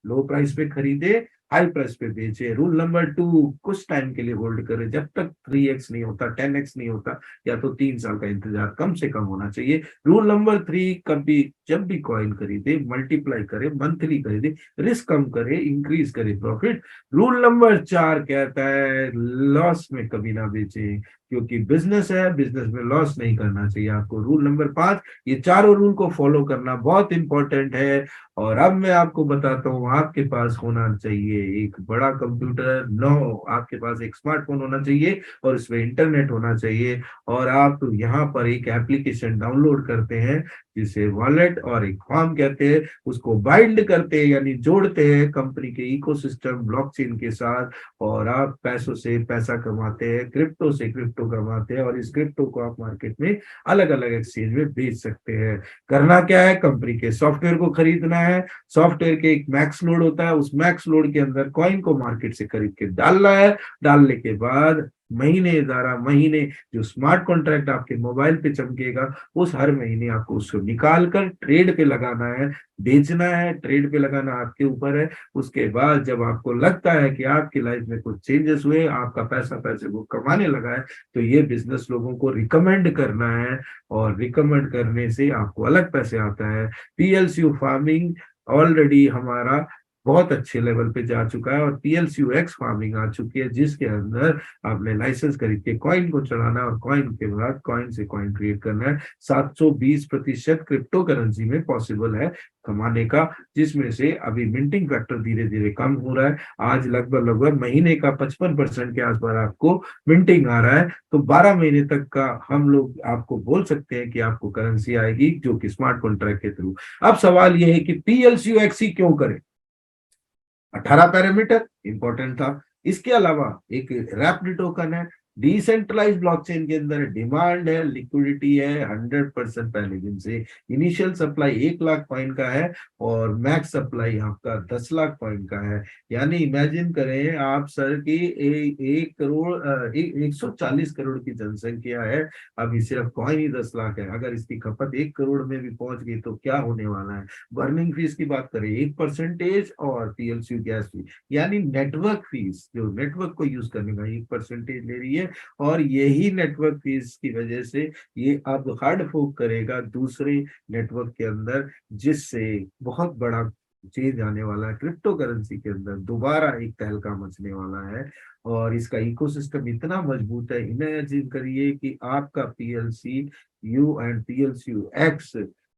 लो प्राइस पे खरीदे, हाई प्राइस पे बेचे। रूल नंबर 2, कुछ टाइम के लिए होल्ड करें, जब तक 3x नहीं होता, 10x नहीं होता, या तो 3 साल का इंतजार कम से कम होना चाहिए। रूल नंबर 3, कभी जब भी कॉइन खरीदे मल्टीप्लाई करे, मंथली खरीदे, रिस्क कम करे, इंक्रीज करे प्रॉफिट। रूल नंबर 4 कहता है लॉस में कभी ना बेचे, क्योंकि बिजनेस है, बिजनेस में लॉस नहीं करना चाहिए आपको। रूल नंबर 5, ये चारों रूल को फॉलो करना बहुत इंपॉर्टेंट है। और अब मैं आपको बताता हूँ, आपके पास होना चाहिए एक बड़ा कंप्यूटर, नो, आपके पास एक स्मार्टफोन होना चाहिए और इसमें इंटरनेट होना चाहिए। और आप यहाँ पर एक एप्लीकेशन डाउनलोड करते हैं जिसे वॉलेट और एक फॉर्म कहते हैं, उसको बाइंड करते हैं यानी जोड़ते हैं कंपनी के इकोसिस्टम ब्लॉकचेन के साथ, और आप पैसों से पैसा कमाते हैं, क्रिप्टो से क्रिप्टो कमाते हैं, और इस क्रिप्टो को आप मार्केट में अलग अलग एक्सचेंज में बेच सकते हैं। करना क्या है, कंपनी के सॉफ्टवेयर को खरीदना है, सॉफ्टवेयर के एक मैक्स लोड होता है, उस मैक्स लोड के अंदर कॉइन को मार्केट से खरीद के डालना है। डालने के बाद महीने द्वारा महीने जो स्मार्ट कॉन्ट्रैक्ट आपके मोबाइल पे चमकेगा, उस हर महीने आपको उसको निकाल कर ट्रेड पे लगाना है, बेचना है, ट्रेड पे लगाना आपके ऊपर है। उसके बाद जब आपको लगता है कि आपकी लाइफ में कुछ चेंजेस हुए, आपका पैसा पैसे को कमाने लगा है, तो ये बिजनेस लोगों को रिकमेंड करना है, और रिकमेंड करने से आपको अलग पैसे आता है। पीएलसीयू फार्मिंग ऑलरेडी हमारा बहुत अच्छे लेवल पे जा चुका है, और पीएलसीयू एक्स फार्मिंग आ चुकी है, जिसके अंदर आपने लाइसेंस खरीद के कॉइन को चढ़ाना है, और कॉइन के बाद कॉइन से कॉइन क्रिएट करना है। 720% क्रिप्टो करेंसी में पॉसिबल है कमाने का, जिसमें से अभी मिंटिंग फैक्टर धीरे धीरे कम हो रहा है। आज लगभग लगभग महीने का 55% के आसपास आपको मिंटिंग आ रहा है। तो 12 महीने तक का हम लोग आपको बोल सकते हैं कि आपको करेंसी आएगी, जो कि स्मार्ट कॉन्ट्रैक्ट के थ्रू। अब सवाल यह है कि पीएलसीयू एक्सी क्यों करें। 18 पैरामीटर इंपॉर्टेंट था। इसके अलावा एक रैपिड टोकन है, डिसेंट्रलाइज ब्लॉकचेन के अंदर डिमांड है, लिक्विडिटी है 100% पहले दिन से। इनिशियल सप्लाई 1 लाख कॉइन का है, और मैक्स सप्लाई आपका 10 लाख कॉइन का है। यानी इमेजिन करें आप सर की 1 करोड़ 140 करोड़ की जनसंख्या है, अभी सिर्फ कॉइन ही 10 लाख है। अगर इसकी खपत 1 करोड़ में भी पहुंच गई तो क्या होने वाला है। बर्निंग फीस की बात करें 1% और पीएलसी गैस फी, यानी नेटवर्क फीस जो नेटवर्क को यूज करने का 1% ले रही है, और यही नेटवर्क फीस की वजह से ये अब हार्ड फोक करेगा दूसरे नेटवर्क के अंदर, जिससे बहुत बड़ा चेंज आने वाला है क्रिप्टो करेंसी के अंदर, दोबारा एक तहलका मचने वाला है। और इसका इकोसिस्टम इतना मजबूत है, इमेजिन करिए कि आपका PLC you and PLC x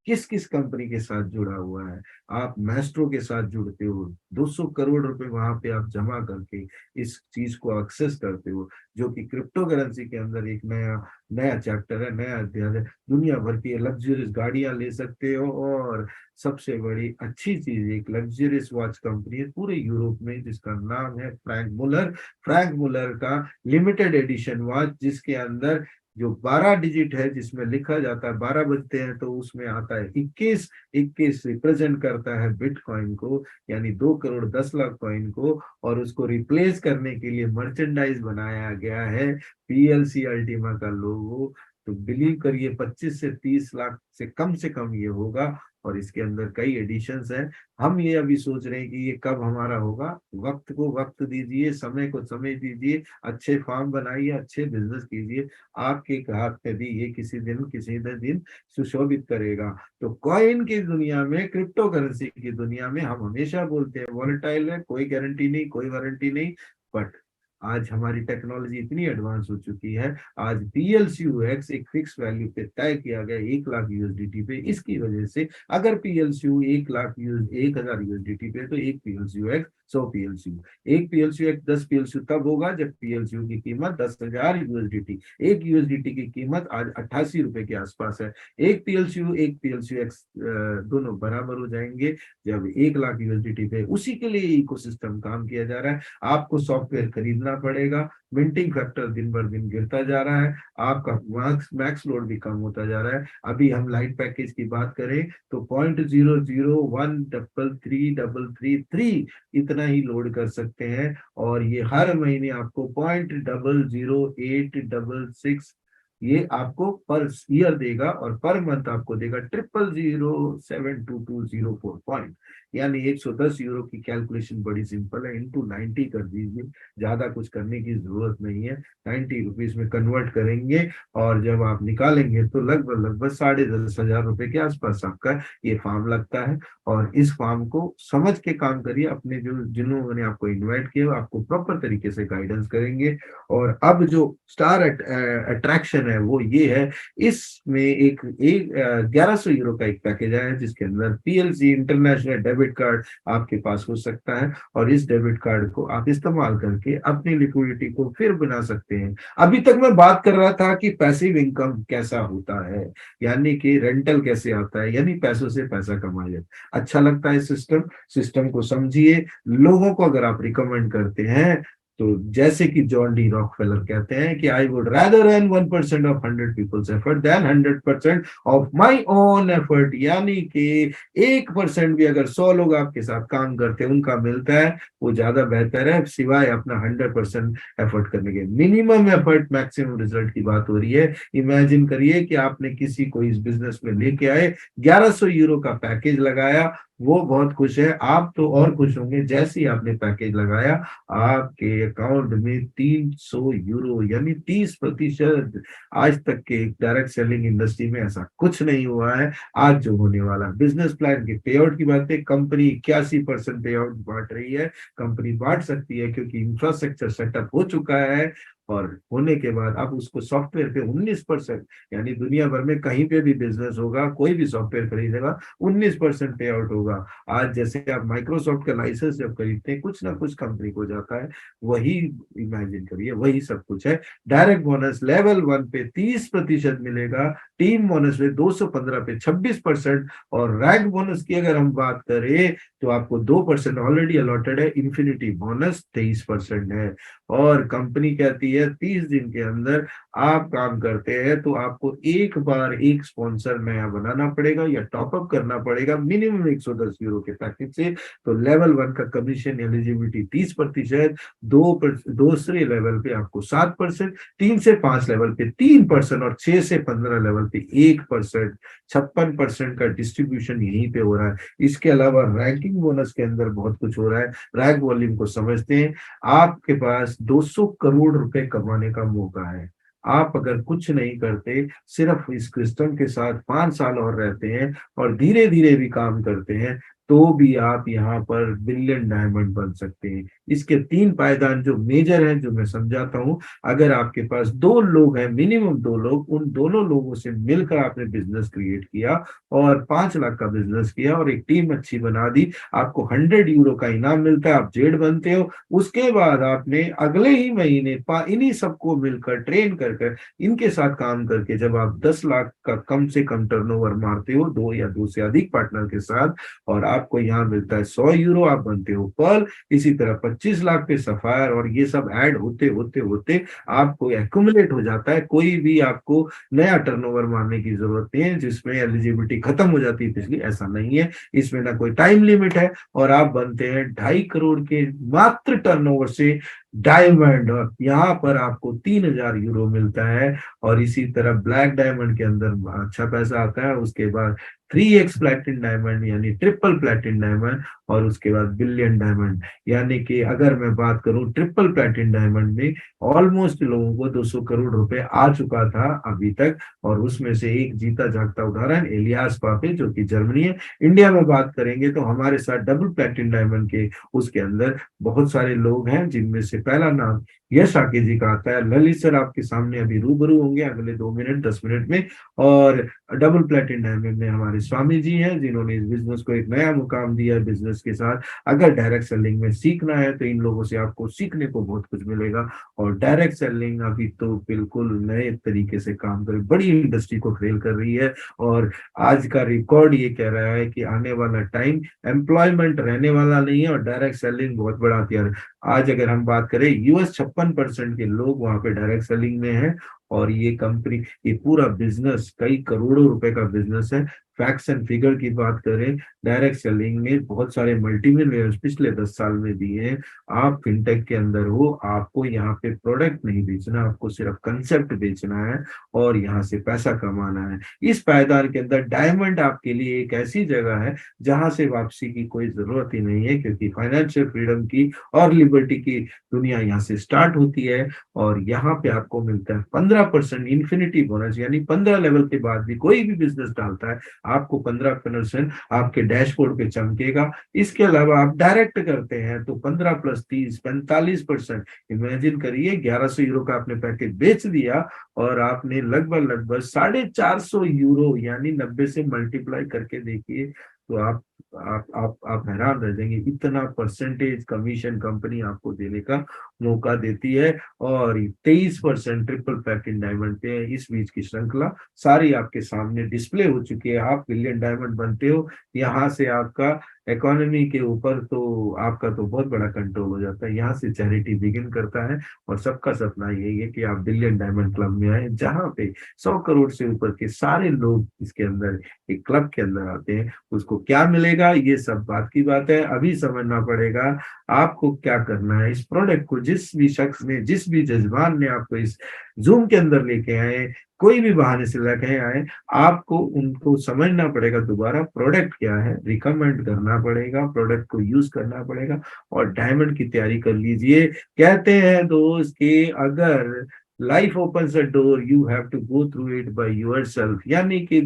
किस किस कंपनी के साथ जुड़ा हुआ है। आप मैस्ट्रो के साथ जुड़ते हो, 200 करोड़ रुपए वहां पे आप जमा करके इस चीज को एक्सेस करते हो, जो कि क्रिप्टो करेंसी के अंदर एक नया नया चैप्टर है, नया अध्याय है। दुनिया भर की लग्जरियस गाड़ियां ले सकते हो, और सबसे बड़ी अच्छी चीज एक लग्जरियस वॉच कंपनी है पूरे यूरोप में, जिसका नाम है फ्रैंक मुलर। फ्रैंक मुलर का लिमिटेड एडिशन वॉच, जिसके अंदर जो 12 डिजिट है, जिसमें लिखा जाता है 12 बजते हैं तो उसमें आता है 21। 21 रिप्रेजेंट करता है बिटकॉइन को, यानी 2 करोड़ 10 लाख कॉइन को, और उसको रिप्लेस करने के लिए मर्चेंडाइज बनाया गया है पीएलसी अल्टीमा का लोगो। तो बिलीव करिए 25 से 30 लाख से कम ये होगा, और इसके अंदर कई एडिशंस हैं। हम ये अभी सोच रहे हैं कि ये कब हमारा होगा। वक्त को वक्त दीजिए, समय को समय दीजिए, अच्छे फार्म बनाइए, अच्छे बिजनेस कीजिए, आपके हाथ में भी ये किसी न दिन सुशोभित करेगा। तो कॉइन की दुनिया में, क्रिप्टो करेंसी की दुनिया में हम हमेशा बोलते हैं वॉलेटाइल है, कोई गारंटी नहीं, कोई वारंटी नहीं। बट आज हमारी टेक्नोलॉजी इतनी एडवांस हो चुकी है, आज पीएलसीयूएक्स एक फिक्स वैल्यू पे तय किया गया 1 लाख यूएसडीटी पे। इसकी वजह से अगर पीएलसीयू 1 हजार यूएसडीटी पे, तो एक पीएलसीयूएक्स 100 पीएलसीयू। एक पीएलसीयू एक 10 पीएलसीयू तब होगा जब पीएलसीयू की कीमत 10,000 यूएसडीटी। एक यूएसडीटी की कीमत आज 88 रुपए के आसपास है। एक पीएलसीयू एक्स दोनों बराबर हो जाएंगे जब 1 लाख यूएसडीटी पे। उसी के लिए इकोसिस्टम काम किया जा रहा है। आपको सॉफ्टवेयर खरीदना पड़ेगा, मिंटिंग फैक्टर दिन भर दिन गिरता जा रहा है, आपका मैक्स मैक्स लोड भी कम होता जा रहा है। अभी हम लाइट पैकेज की बात करें तो 0.00133333 इतना ही लोड कर सकते हैं, और ये हर महीने आपको 0.00866 ये आपको पर ईयर देगा, और पर मंथ आपको देगा 0.0072204 यानी 110 यूरो की कैलकुलेशन बड़ी सिंपल है, इंटू 90 कर दीजिए, ज्यादा कुछ करने की जरूरत नहीं है। 90 रुपीज में कन्वर्ट करेंगे और जब आप निकालेंगे तो लगभग लगभग 10,500 रुपए के आसपास आपका ये फार्म लगता है। और इस फार्म को समझ के काम करिए, अपने जो जिन्होंने आपको इन्वाइट किया आपको प्रॉपर तरीके से गाइडेंस करेंगे। और अब जो स्टार अट्रैक्शन है वो ये है, इसमें एक 1100 यूरो का एक पैकेज आया है जिसके अंदर पीएलसी इंटरनेशनल डेबिट कार्ड आपके पास हो सकता है, और इस डेबिट कार्ड को आप इस्तेमाल करके अपनी लिक्विडिटी को फिर बना सकते हैं। अभी तक मैं बात कर रहा था कि पैसिव इनकम कैसा होता है, यानी कि रेंटल कैसे आता है, यानी पैसों से पैसा कमाया। अच्छा लगता है सिस्टम, सिस्टम को समझिए, लोगों को अगर आप रिकमेंड करते हैं तो जैसे कि जॉन डी रॉकफेलर कहते हैं कि I would rather earn 1% of 100 people's effort than 100% of my own effort, यानी कि 1% भी अगर 100 लोग आपके साथ काम करते हैं उनका मिलता है वो ज्यादा बेहतर है, सिवाय अपना 100% एफर्ट करने के। मिनिमम एफर्ट मैक्सिमम रिजल्ट की बात हो रही है। इमेजिन करिए कि आपने किसी को इस बिजनेस में लेके आए, 1100 यूरो का पैकेज लगाया, वो बहुत खुश है, आप तो और खुश होंगे। जैसे ही आपने पैकेज लगाया आपके अकाउंट में 300 यूरो यानी 30%। आज तक के डायरेक्ट सेलिंग इंडस्ट्री में ऐसा कुछ नहीं हुआ है। आज जो होने वाला बिजनेस प्लान के पे आउट की बात है, कंपनी 81% पे आउट बांट रही है। कंपनी बांट सकती है क्योंकि इंफ्रास्ट्रक्चर सेटअप हो चुका है, और होने के बाद अब उसको सॉफ्टवेयर पे 19%, यानी दुनिया भर में कहीं पे भी बिजनेस होगा, कोई भी सॉफ्टवेयर खरीदेगा 19% पे आउट होगा। आज जैसे आप माइक्रोसॉफ्ट का लाइसेंस जब खरीदते हैं कुछ ना कुछ कंपनी को जाता है, वही इमेजिन करिए, वही सब कुछ है। डायरेक्ट बोनस लेवल 1 पे 30% मिलेगा, टीम बोनस पे 215 पे 26%, और रैंक बोनस की अगर हम बात करें तो आपको 2% ऑलरेडी अलॉटेड है, इन्फिनिटी बोनस 23% है। और कंपनी कहती है 30 दिन के अंदर आप काम करते हैं तो आपको एक बार एक स्पॉन्सर नया बनाना पड़ेगा या टॉपअप करना पड़ेगा मिनिमम 110 यूरो के पैकेज से। तो लेवल 1 का कमीशन एलिजिबिलिटी 30%, दूसरे लेवल पे आपको 7%, 3 से 5 लेवल पे 3%, और 6 से 15 लेवल पे 1%। 56% का डिस्ट्रीब्यूशन यहीं पे हो रहा है। इसके अलावा रैंकिंग बोनस के अंदर बहुत कुछ हो रहा है। रैंक वॉल्यूम को समझते हैं, आपके पास 200 करोड़ रुपए कमाने का मौका है। आप अगर कुछ नहीं करते, सिर्फ इस सिस्टम के साथ 5 साल और रहते हैं और धीरे धीरे भी काम करते हैं, तो भी आप यहाँ पर बिलियन डायमंड बन सकते हैं। इसके 3 पायदान जो मेजर हैं, जो मैं समझाता हूँ। अगर आपके पास 2 लोग हैं, मिनिमम 2 लोग, उन दोनों लोगों से मिलकर आपने बिजनेस क्रिएट किया और 5 लाख का बिजनेस किया और एक टीम अच्छी बना दी, आपको 100 यूरो का इनाम मिलता है, आप जेड बनते हो। उसके बाद आपने अगले ही महीने इन्हीं सबको मिलकर ट्रेन कर इनके साथ काम करके जब आप 10 लाख का कम से कम टर्नओवर मारते हो, 2 या 2 से अधिक पार्टनर के साथ, और आपको यहाँ मिलता है 100 यूरो, आप बनते हो पर्ल। इसी तरह 25 लाख पे सफायर, और ये सब ऐड होते होते होते आपको एक्यूमुलेट हो जाता है। कोई भी आपको नया टर्नओवर मारने की जरूरत नहीं है जिसमें एलिजिबिलिटी खत्म हो जाती है पिछली, ऐसा नहीं है। इसमें ना कोई टाइम लिमिट है, और आप बनते हैं 2.5 करोड़ के मात्र टर्नओवर से डायमंड, और यहाँ पर आपको 3,000 यूरो मिलता है। और इसी तरह ब्लैक डायमंड के अंदर अच्छा पैसा आता है। उसके बाद 3x प्लैटिन डायमंड यानी ट्रिपल प्लैटिन डायमंड, और उसके बाद बिलियन डायमंड। यानी कि अगर मैं बात करूं ट्रिपल प्लैटिन डायमंड में ऑलमोस्ट लोगों को 200 करोड़ रुपए आ चुका था अभी तक, और उसमें से एक जीता जागता उदाहरण इलियास पापे जो कि जर्मनी है। इंडिया में बात करेंगे तो हमारे साथ डबल प्लैटिन डायमंड के उसके अंदर बहुत सारे लोग हैं, जिनमें से पहला नाम यश आके जी का आता है। ललित सर आपके सामने अभी रूबरू होंगे अगले 2 मिनट 10 मिनट में। और डबल प्लैटिन डायमंड में हमारे स्वामी जी हैं, जिन्होंने इस बिजनेस को एक नया मुकाम दिया है बिजनेस के साथ। अगर डायरेक्ट सेलिंग में सीखना है तो इन लोगों से आपको सीखने को बहुत कुछ मिलेगा। और डायरेक्ट सेलिंग अभी तो बिल्कुल नए तरीके से काम कर बड़ी इंडस्ट्री को फेल कर रही है, और आज का रिकॉर्ड ये कह रहा है कि आने वाला टाइम एम्प्लॉयमेंट रहने वाला नहीं है, और डायरेक्ट सेलिंग बहुत बड़ा हथियार है। आज अगर हम बात करें यूएस 56% के लोग वहां पे डायरेक्ट सेलिंग में हैं। और ये कंपनी, ये पूरा बिजनेस कई करोड़ों रुपए का बिजनेस है। फैक्ट्स एंड फिगर की बात करें, डायरेक्ट सेलिंग में बहुत सारे मल्टीमिलियनर्स पिछले 10 साल में दिए हैं। आप फिनटेक के अंदर हो, आपको यहाँ पे प्रोडक्ट नहीं बेचना, आपको सिर्फ कंसेप्ट बेचना है और यहाँ से पैसा कमाना है। इस पायदान के अंदर डायमंड आपके लिए एक ऐसी जगह है जहां से वापसी की कोई जरूरत ही नहीं है, क्योंकि फाइनेंशियल फ्रीडम की और लिबर्टी की दुनिया यहाँ से स्टार्ट होती है। और यहाँ पे आपको मिलता है 15% इन्फिनिटी बोनस, यानी 15 लेवल के बाद भी कोई भी बिजनेस डालता है आपको 15% आपके डैशबोर्ड पे चमकेगा। इसके अलावा आप डायरेक्ट करते हैं तो 15 + 30 45%। इमेजिन करिए, 1100 यूरो का आपने पैकेज बेच दिया और आपने लगभग लगभग 450 यूरो यानी 90 से मल्टीप्लाई करके देखिए, तो आप हैरान रह जाएंगे, इतना परसेंटेज कमीशन कंपनी आपको देने का मौका देती है। और 23% ट्रिपल प्लैटिनम डायमंड पे है। इस बीच की श्रृंखला सारी आपके सामने डिस्प्ले हो चुकी है। आप बिलियन डायमंड बनते हो, यहाँ से आपका इकोनॉमी के ऊपर तो आपका तो बहुत बड़ा कंट्रोल हो जाता है। यहाँ से चैरिटी बिगिन करता है और सबका सपना यही है कि आप बिलियन डायमंड क्लब में आए, जहाँ पे 100 करोड़ से ऊपर के सारे लोग इसके अंदर, एक क्लब के अंदर आते हैं। उसको क्या मिलेगा ये सब बात की बात है, अभी समझना पड़ेगा आपको क्या करना है। इस प्रोडक्ट को जिस भी शख्स ने, जिस भी जजमान ने आपको इस जूम के अंदर लेके आए, कोई भी बहाने से लेके आए, आपको उनको समझना पड़ेगा दोबारा प्रोडक्ट क्या है, रिकमेंड करना पड़ेगा, प्रोडक्ट को यूज करना पड़ेगा और डायमंड की तैयारी कर लीजिए। कहते हैं दोस्त कि अगर life opens a door, you have to go through it by yourself, यानी कि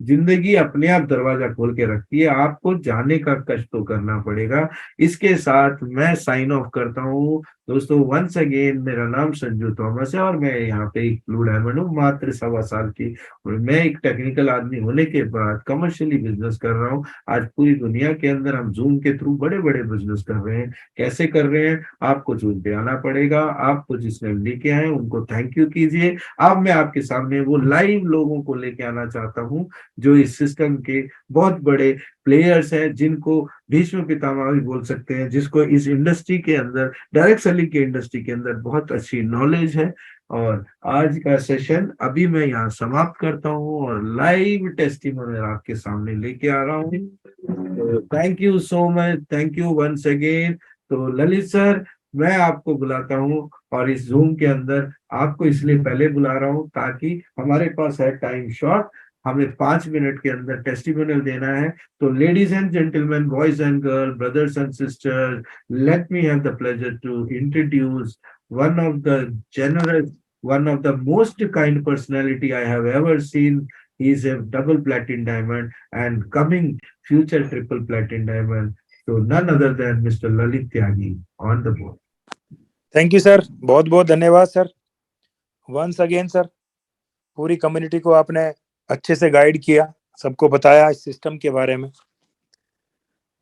जिंदगी अपने आप दरवाजा खोल के रखती है, आपको जाने का कष्ट तो करना पड़ेगा। इसके साथ मैं साइन ऑफ करता हूँ दोस्तों। वंस अगेन, मेरा नाम संजू थॉमस है और मैं यहाँ पे एक ब्लू डायमंड हूँ, मात्र 1.25 साल की। और मैं एक टेक्निकल आदमी होने के बाद कमर्शियली बिजनेस कर रहा हूँ। आज पूरी दुनिया के अंदर हम जूम के थ्रू बड़े बड़े बिजनेस कर रहे हैं। कैसे कर रहे हैं, आपको जूम पे आना पड़ेगा। आपको जिसने लेके आए उनको थैंक यू कीजिए। अब मैं आपके सामने वो लाइव लोगों को लेके आना चाहता हूँ जो इस सिस्टम के बहुत बड़े प्लेयर्स हैं, जिनको भीष्म पितामह भी बोल सकते हैं, जिसको इस इंडस्ट्री के अंदर, डायरेक्ट सेलिंग के इंडस्ट्री के अंदर बहुत अच्छी नॉलेज है। और आज का सेशन अभी मैं यहाँ समाप्त करता हूँ और लाइव टेस्टिमोनियल आपके सामने लेके आ रहा हूँ। तो thank you so much, thank you once again. तो ललित सर, मैं आपको बुलाता हूँ और इस जूम के अंदर आपको इसलिए पहले बुला रहा हूँ ताकि हमारे पास है टाइम शॉर्ट, हमें 5 मिनट के अंदर टेस्टिमोनियल देना है। तो ladies and gentleman, boys and girl, brothers and sisters, let me have the pleasure to introduce one of the generous, one of the most kind personality I have ever seen. He is a double platinum diamond and coming future triple platinum diamond. So none other than Mr. Lalit Tyagi on the board. Thank you sir, बहुत बहुत धन्यवाद sir. Once again sir, पूरी community को आपने अच्छे से guide किया, सबको बताया इस सिस्टम के बारे में।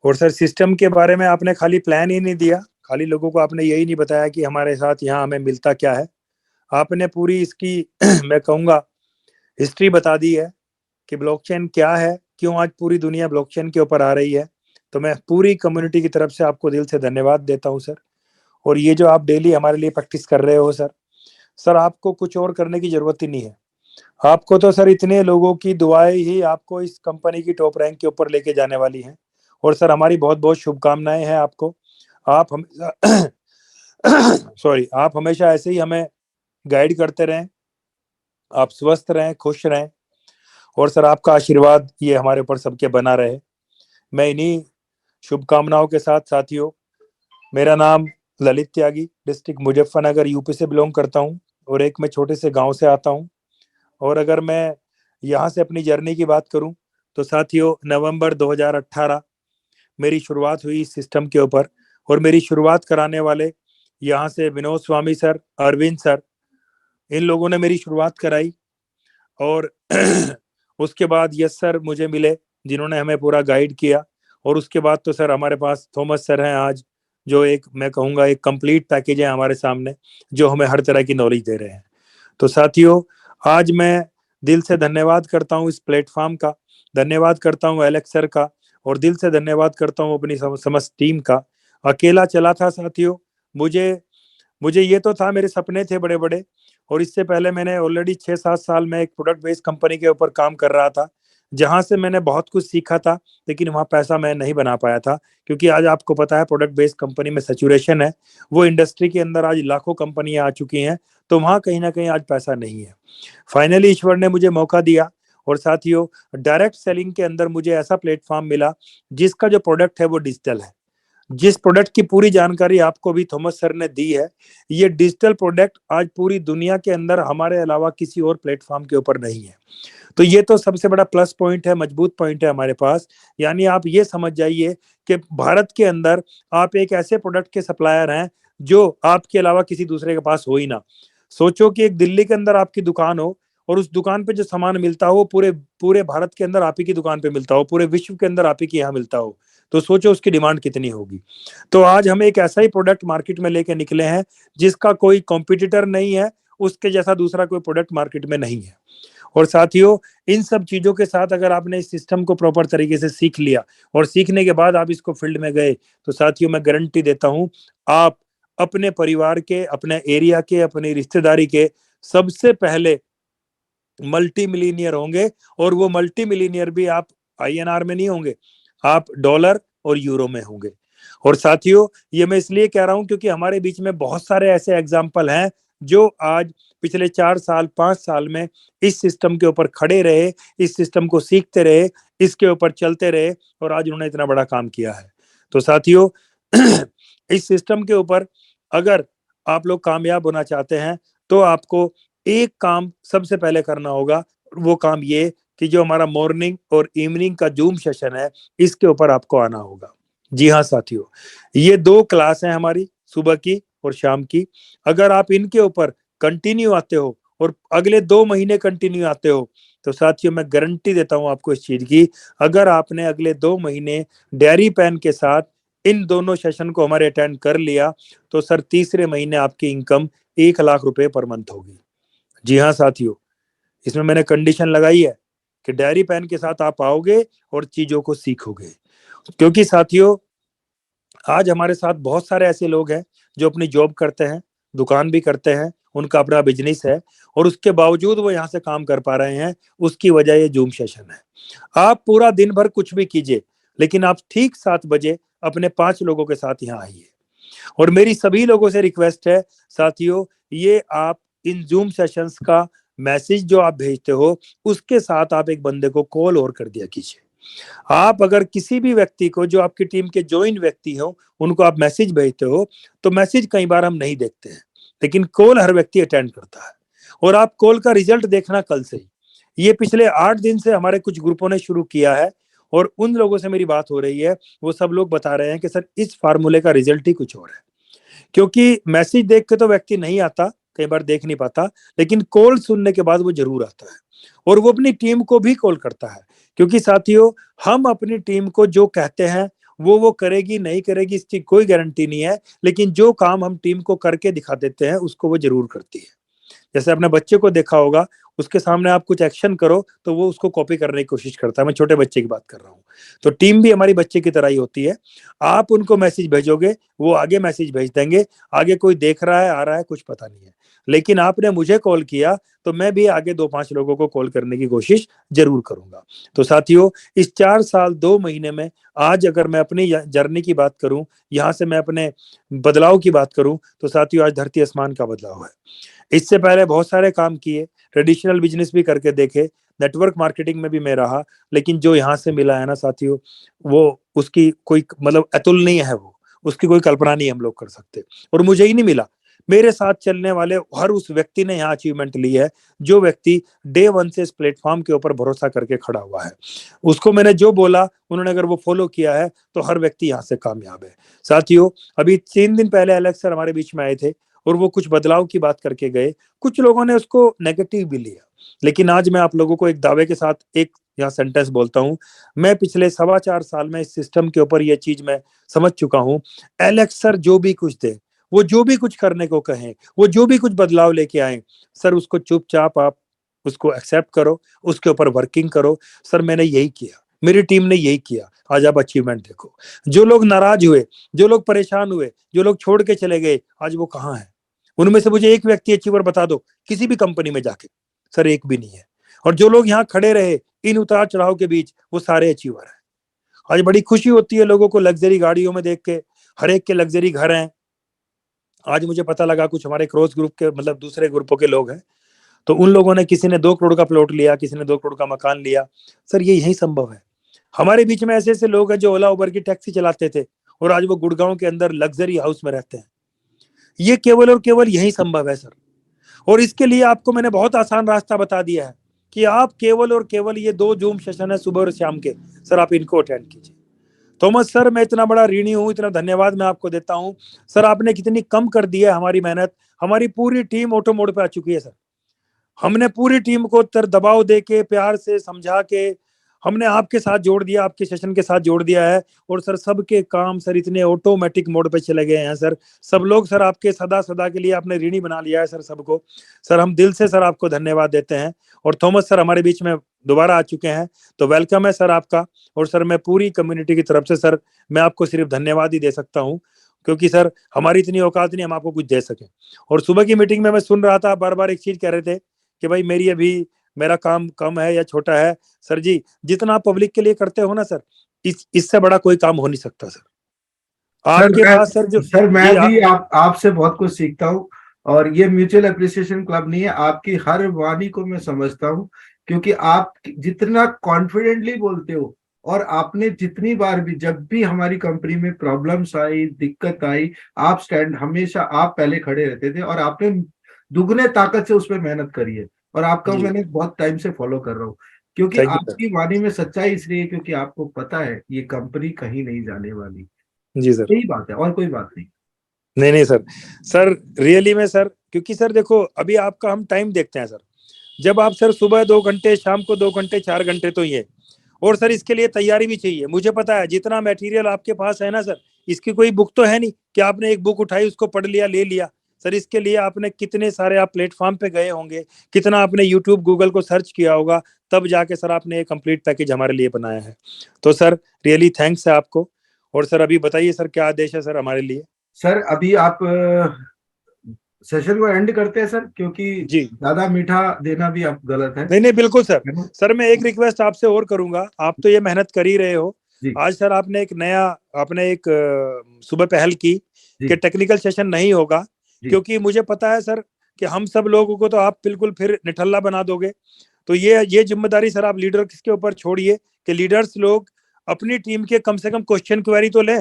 और सर, सिस्टम के बारे में आपने खाली प्लान ही नहीं दिया, खाली लोगों को आपने यही नहीं बताया कि हमारे साथ यहाँ हमें मिलता क्या है। आपने पूरी इसकी मैं कहूँगा हिस्ट्री बता दी है कि ब्लॉकचेन क्या है, क्यों आज पूरी दुनिया ब्लॉकचेन के ऊपर आ रही है। तो मैं पूरी कम्युनिटी की तरफ से आपको दिल से धन्यवाद देता हूँ सर। और ये जो आप डेली हमारे लिए प्रैक्टिस कर रहे हो सर, आपको कुछ और करने की जरूरत ही नहीं है। आपको तो सर इतने लोगों की दुआएं ही आपको इस कंपनी की टॉप रैंक के ऊपर लेके जाने वाली हैं। और सर, हमारी बहुत बहुत शुभकामनाएं हैं आपको। आप हमेशा सॉरी, आप हमेशा ऐसे ही हमें गाइड करते रहें। आप स्वस्थ रहें, खुश रहें और सर आपका आशीर्वाद ये हमारे ऊपर सबके बना रहे। मैं इन्हीं शुभकामनाओं के साथ साथियों, मेरा नाम ललित त्यागी, डिस्ट्रिक्ट मुजफ्फरनगर यूपी से बिलोंग करता हूँ और एक मैं छोटे से गांव से आता हूँ। और अगर मैं यहाँ से अपनी जर्नी की बात करूँ तो साथियों, नवंबर 2018 मेरी शुरुआत हुई इस सिस्टम के ऊपर। और मेरी शुरुआत कराने वाले यहाँ से विनोद स्वामी सर, अरविंद सर, इन लोगों ने मेरी शुरुआत कराई। और उसके बाद यस सर मुझे मिले, जिन्होंने हमें पूरा गाइड किया। और उसके बाद तो सर हमारे पास थॉमस सर हैं आज, जो एक मैं कहूँगा एक कंप्लीट पैकेज है हमारे सामने, जो हमें हर तरह की नॉलेज दे रहे हैं। तो साथियों, आज मैं दिल से धन्यवाद करता हूँ इस प्लेटफॉर्म का, धन्यवाद करता हूँ एलेक्स सर का, और दिल से धन्यवाद करता हूँ अपनी समस्त टीम का। अकेला चला था साथियों, मुझे मुझे ये तो था, मेरे सपने थे बड़े बड़े। और इससे पहले मैंने ऑलरेडी 6-7 साल में एक प्रोडक्ट बेस्ड कंपनी के ऊपर काम कर रहा था, जहां से मैंने बहुत कुछ सीखा था। लेकिन वहां पैसा मैं नहीं बना पाया था, क्योंकि आज आपको पता है प्रोडक्ट बेस्ड कंपनी में सैचुरेशन है। वो इंडस्ट्री के अंदर आज लाखों कंपनियां आ चुकी हैं, तो वहां कहीं ना कहीं आज पैसा नहीं है। फाइनली ईश्वर ने मुझे मौका दिया, और साथियों, डायरेक्ट सेलिंग के अंदर मुझे ऐसा प्लेटफॉर्म मिला जिसका जो प्रोडक्ट है वो डिजिटल है। जिस प्रोडक्ट की पूरी जानकारी आपको भी थॉमस सर ने दी है, ये डिजिटल प्रोडक्ट आज पूरी दुनिया के अंदर हमारे अलावा किसी और प्लेटफॉर्म के ऊपर नहीं है। तो ये तो सबसे बड़ा प्लस पॉइंट है, मजबूत पॉइंट है हमारे पास। यानी आप ये समझ जाइए कि भारत के अंदर आप एक ऐसे प्रोडक्ट के सप्लायर हैं जो आपके अलावा किसी दूसरे के पास हो ही ना। सोचो कि एक दिल्ली के अंदर आपकी दुकान हो, और उस दुकान पे जो सामान मिलता हो पूरे पूरे भारत के अंदर आप ही की दुकान पे मिलता हो, पूरे विश्व के अंदर आप ही के यहाँ मिलता हो। तो सोचो उसकी डिमांड कितनी होगी। तो आज हम एक ऐसा ही प्रोडक्ट मार्केट में लेके निकले हैं जिसका कोई कॉम्पिटिटर नहीं है, उसके जैसा दूसरा कोई प्रोडक्ट मार्केट में नहीं है। और साथियों, इन सब चीजों के साथ अगर आपने इस सिस्टम को प्रॉपर तरीके से सीख लिया और सीखने के बाद आप इसको फील्ड में गए, तो साथियों मैं गारंटी देता हूं, आप अपने परिवार के, अपने एरिया के, अपनी रिश्तेदारी के सबसे पहले मल्टी मिलीनियर होंगे। और वो मल्टी मिलीनियर भी आप आईएनआर में नहीं होंगे, आप डॉलर और यूरो में होंगे। और साथियों, ये मैं इसलिए कह रहा हूं क्योंकि हमारे बीच में बहुत सारे ऐसे एग्जाम्पल हैं जो आज पिछले 4 साल 5 साल में इस सिस्टम के ऊपर खड़े रहे, इस सिस्टम को सीखते रहे, इसके ऊपर चलते रहे, और आज उन्होंने इतना बड़ा काम किया है। तो साथियों, इस सिस्टम के ऊपर अगर आप लोग कामयाब होना चाहते हैं, तो आपको एक काम सबसे पहले करना होगा। वो काम ये कि जो हमारा मॉर्निंग और इवनिंग का जूम सेशन है, इसके ऊपर आपको आना होगा। जी हाँ साथियों, ये 2 क्लास हैं हमारी, सुबह की और शाम की। अगर आप इनके ऊपर कंटिन्यू आते हो और अगले 2 महीने कंटिन्यू आते हो, तो साथियों मैं गारंटी देता हूं आपको इस चीज की, अगर आपने अगले 2 महीने डायरी पेन के साथ इन दोनों सेशन को हमारे अटेंड कर लिया, तो सर तीसरे महीने आपकी इनकम 1 लाख रुपए पर मंथ होगी। जी हाँ साथियों, इसमें मैंने कंडीशन लगाई है कि डायरी पेन के साथ आप आओगे और चीजों को सीखोगे। क्योंकि साथियों, आज हमारे साथ बहुत सारे ऐसे लोग हैं जो अपनी जॉब करते हैं, दुकान भी करते हैं, उनका अपना बिजनेस है, और उसके बावजूद वो यहाँ से काम कर पा रहे हैं। उसकी वजह ये जूम सेशन है। आप पूरा दिन भर कुछ भी कीजिए, लेकिन आप ठीक 7 बजे अपने 5 लोगों के साथ यहाँ आइए। और मेरी सभी लोगों से रिक्वेस्ट है साथियों, ये आप इन जूम सेशंस का मैसेज जो आप भेजते हो, उसके साथ आप एक बंदे को कॉल और कर दिया कीजिए। आप अगर किसी भी व्यक्ति को, जो आपकी टीम के ज्वाइन व्यक्ति हो, उनको आप मैसेज भेजते हो, तो मैसेज कई बार हम नहीं देखते हैं, लेकिन कॉल हर व्यक्ति अटेंड करता है। और आप कॉल का रिजल्ट देखना कल से ही। ये पिछले 8 दिन से हमारे कुछ ग्रुपों ने शुरू किया है, और उन लोगों से मेरी बात हो रही है, वो सब लोग बता रहे हैं कि सर इस फार्मूले का रिजल्ट ही कुछ और है। क्योंकि मैसेज देख के तो व्यक्ति नहीं आता, कई बार देख नहीं पाता, लेकिन कॉल सुनने के बाद वो जरूर आता है, और वो अपनी टीम को भी कॉल करता है। क्योंकि साथियों, हम अपनी टीम को जो कहते हैं वो करेगी नहीं करेगी इसकी कोई गारंटी नहीं है, लेकिन जो काम हम टीम को करके दिखा देते हैं उसको वो जरूर करती है। जैसे अपने बच्चे को देखा होगा, उसके सामने आप कुछ एक्शन करो तो वो उसको कॉपी करने की कोशिश करता है। मैं छोटे बच्चे की बात कर रहा हूँ। तो टीम भी हमारी बच्चे की तरह ही होती है। आप उनको मैसेज भेजोगे, वो आगे मैसेज भेज देंगे। आगे कोई देख रहा है, आ रहा है, कुछ पता नहीं है। लेकिन आपने मुझे कॉल किया, तो मैं भी आगे 2-5 लोगों को कॉल करने की कोशिश जरूर करूंगा। तो साथियों, इस 4 साल 2 महीने में आज अगर मैं अपनी जर्नी की बात करूं, यहाँ से मैं अपने बदलाव की बात करूं, तो साथियों आज धरती आसमान का बदलाव है। इससे पहले बहुत सारे काम किए, ट्रेडिशनल बिजनेस भी करके देखे, नेटवर्क मार्केटिंग में भी मैं रहा, लेकिन जो यहाँ से मिला है ना साथियों, वो उसकी कोई मतलब अतुलनीय है। वो उसकी कोई कल्पना नहीं हम लोग कर सकते। और मुझे ही नहीं मिला, मेरे साथ चलने वाले हर उस व्यक्ति ने यहाँ अचीवमेंट ली है, जो व्यक्ति डे 1 से इस प्लेटफॉर्म के ऊपर भरोसा करके खड़ा हुआ है। उसको मैंने जो बोला, उन्होंने अगर वो फॉलो किया है, तो हर व्यक्ति यहाँ से कामयाब है। साथियों, अभी 3 दिन पहले एलेक्स सर हमारे बीच में आए थे, और वो कुछ बदलाव की बात करके गए। कुछ लोगों ने उसको नेगेटिव भी लिया, लेकिन आज मैं आप लोगों को एक दावे के साथ एक यहाँ सेंटेंस बोलता हूँ। मैं पिछले 4.25 साल में इस सिस्टम के ऊपर ये चीज मैं समझ चुका हूँ। एलेक्स सर जो भी कुछ दे, वो जो भी कुछ करने को कहें, वो जो भी कुछ बदलाव लेके आए, सर उसको चुपचाप आप उसको एक्सेप्ट करो, उसके ऊपर वर्किंग करो। सर मैंने यही किया, मेरी टीम ने यही किया। आज आप अचीवमेंट देखो। जो लोग नाराज हुए, जो लोग परेशान हुए, जो लोग छोड़ के चले गए, आज वो कहाँ है? उनमें से मुझे एक व्यक्ति अचीवर बता दो किसी भी कंपनी में जाके, सर एक भी नहीं है। और जो लोग यहाँ खड़े रहे इन उतार चढ़ाव के बीच, वो सारे अचीवर हैं। आज बड़ी खुशी होती है लोगों को लग्जरी गाड़ियों में देख के, हर एक के लग्जरी घर हैं। आज मुझे पता लगा कुछ हमारे क्रॉस ग्रुप के मतलब दूसरे ग्रुपों के लोग हैं, तो उन लोगों ने, किसी ने 2 करोड़ का प्लॉट लिया, किसी ने 2 करोड़ का मकान लिया। सर ये यही संभव है। हमारे बीच में ऐसे ऐसे लोग हैं जो ओला उबर की टैक्सी चलाते थे और आज वो गुड़गांव के अंदर लग्जरी हाउस में रहते हैं। ये केवल और केवल यही संभव है सर। और इसके लिए आपको मैंने बहुत आसान रास्ता बता दिया है कि आप केवल और केवल ये 2 जूम सेशन है सुबह और शाम के, सर आप इनको अटेंड कीजिए। थॉमस सर मैं इतना बड़ा ऋणी हूँ, इतना धन्यवाद मैं आपको देता हूँ सर। आपने कितनी कम कर दी है हमारी मेहनत। हमारी पूरी टीम ऑटो मोड पे आ चुकी है सर। हमने पूरी टीम को दबाव दे के, प्यार से समझा के, हमने आपके साथ जोड़ दिया, आपके सेशन के साथ जोड़ दिया है। और सर सबके काम सर इतने ऑटोमेटिक मोड पे चले गए हैं सर। सब लोग सर आपके सदा सदा के लिए आपने ऋणी बना लिया है सर सबको। सर हम दिल से सर आपको धन्यवाद देते हैं। और थॉमस सर हमारे बीच में दोबारा आ चुके हैं, तो वेलकम है सर आपका। और सर मैं पूरी कम्युनिटी की तरफ से सर मैं आपको सिर्फ धन्यवाद ही दे सकता हूँ, क्योंकि सर हमारी इतनी औकात नहीं हम आपको कुछ दे सके। और सुबह की मीटिंग में मैं सुन रहा था, बार बार एक चीज कह रहे थे कि भाई मेरा काम कम है या छोटा है। सर जी जितना आप पब्लिक के लिए करते हो ना सर, इससे बड़ा कोई काम हो नहीं सकता सर। सर आपके पास सर जो मैं जी भी आपसे बहुत कुछ सीखता हूँ। और ये म्यूचुअल अप्रिसिएशन क्लब नहीं है, आपकी हर वाणी को मैं समझता हूँ, क्योंकि आप जितना कॉन्फिडेंटली बोलते हो, और आपने जितनी बार भी, जब भी हमारी कंपनी में प्रॉब्लम्स आई, दिक्कत आई, आप स्टैंड, हमेशा आप पहले खड़े रहते थे, और आपने दुगने ताकत से उस पर मेहनत करी है। और आपका जी मैंने बहुत टाइम से फॉलो कर रहा हूँ, क्योंकि थैंक यू सर। आपकी वाणी में सच्चाई इसलिए है क्योंकि आपको पता है ये कंपनी कहीं नहीं जाने वाली। जी सर। यही बात है और कोई बात नहीं। नहीं नहीं सर, सर रियली में सर, क्योंकि सर देखो अभी आपका हम टाइम देखते हैं सर। जब आप सर सुबह 2 घंटे, शाम को 2 घंटे, 4 घंटे तो ये, और सर इसके लिए तैयारी भी चाहिए। मुझे पता है जितना मटेरियल आपके पास है ना सर, इसकी कोई बुक तो है नहीं कि आपने एक बुक उठाई उसको पढ़ लिया ले लिया। सर इसके लिए आपने कितने सारे आप प्लेटफॉर्म पे गए होंगे, कितना आपने यूट्यूब गूगल को सर्च किया होगा, तब जाके सर आपने एक कंप्लीट पैकेज हमारे लिए बनाया है। तो सर रियली थैंक्स है आपको। और सर अभी बताइए सर क्या आदेश है सर हमारे लिए। सर अभी आप सेशन को एंड करते हैं सर, क्योंकि जी ज्यादा मीठा देना भी आप गलत है। नहीं नहीं बिल्कुल सर। है ना? सर मैं एक रिक्वेस्ट आपसे और करूंगा, आप तो ये मेहनत कर ही रहे हो। जी आज सर आपने एक नया, आपने एक सुबह पहल की कि जी टेक्निकल सेशन नहीं होगा, जी क्योंकि मुझे पता है सर कि हम सब लोगों को तो आप बिल्कुल फिर निठल्ला बना दोगे। तो ये जिम्मेदारी सर आप लीडर के ऊपर छोड़िए कि लीडर्स लोग अपनी टीम के कम से कम क्वेश्चन क्वेरी तो लें।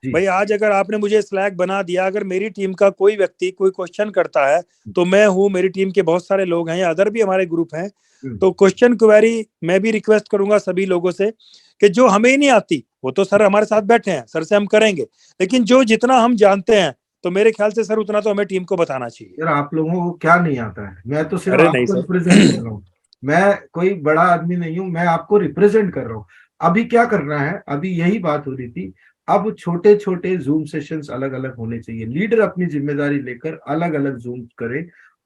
जी भाई आज अगर आपने मुझे स्लैक बना दिया, अगर मेरी टीम का कोई व्यक्ति कोई क्वेश्चन करता है, तो मैं हूँ, मेरी टीम के बहुत सारे लोग हैं या अदर भी हमारे ग्रुप हैं, तो क्वेश्चन क्वेरी मैं भी रिक्वेस्ट करूंगा सभी लोगों से कि जो हमें ही नहीं आती वो तो सर हमारे साथ बैठे हैं, सर से हम करेंगे, लेकिन जो जितना हम जानते हैं तो मेरे ख्याल से सर उतना तो हमें टीम को बताना चाहिए। यार, आप लोगों को क्या नहीं आता है? मैं तो सिर्फ अरे नहीं आपको रिप्रेजेंट कर सर। रहा हूँ। मैं कोई बड़ा आदमी नहीं हूँ, मैं आपको रिप्रेजेंट कर रहा हूँ। अभी क्या करना है, अभी यही बात हो रही थी। अब छोटे छोटे जूम सेशंस अलग अलग होने चाहिए, लीडर अपनी जिम्मेदारी लेकर अलग अलग जूम करे,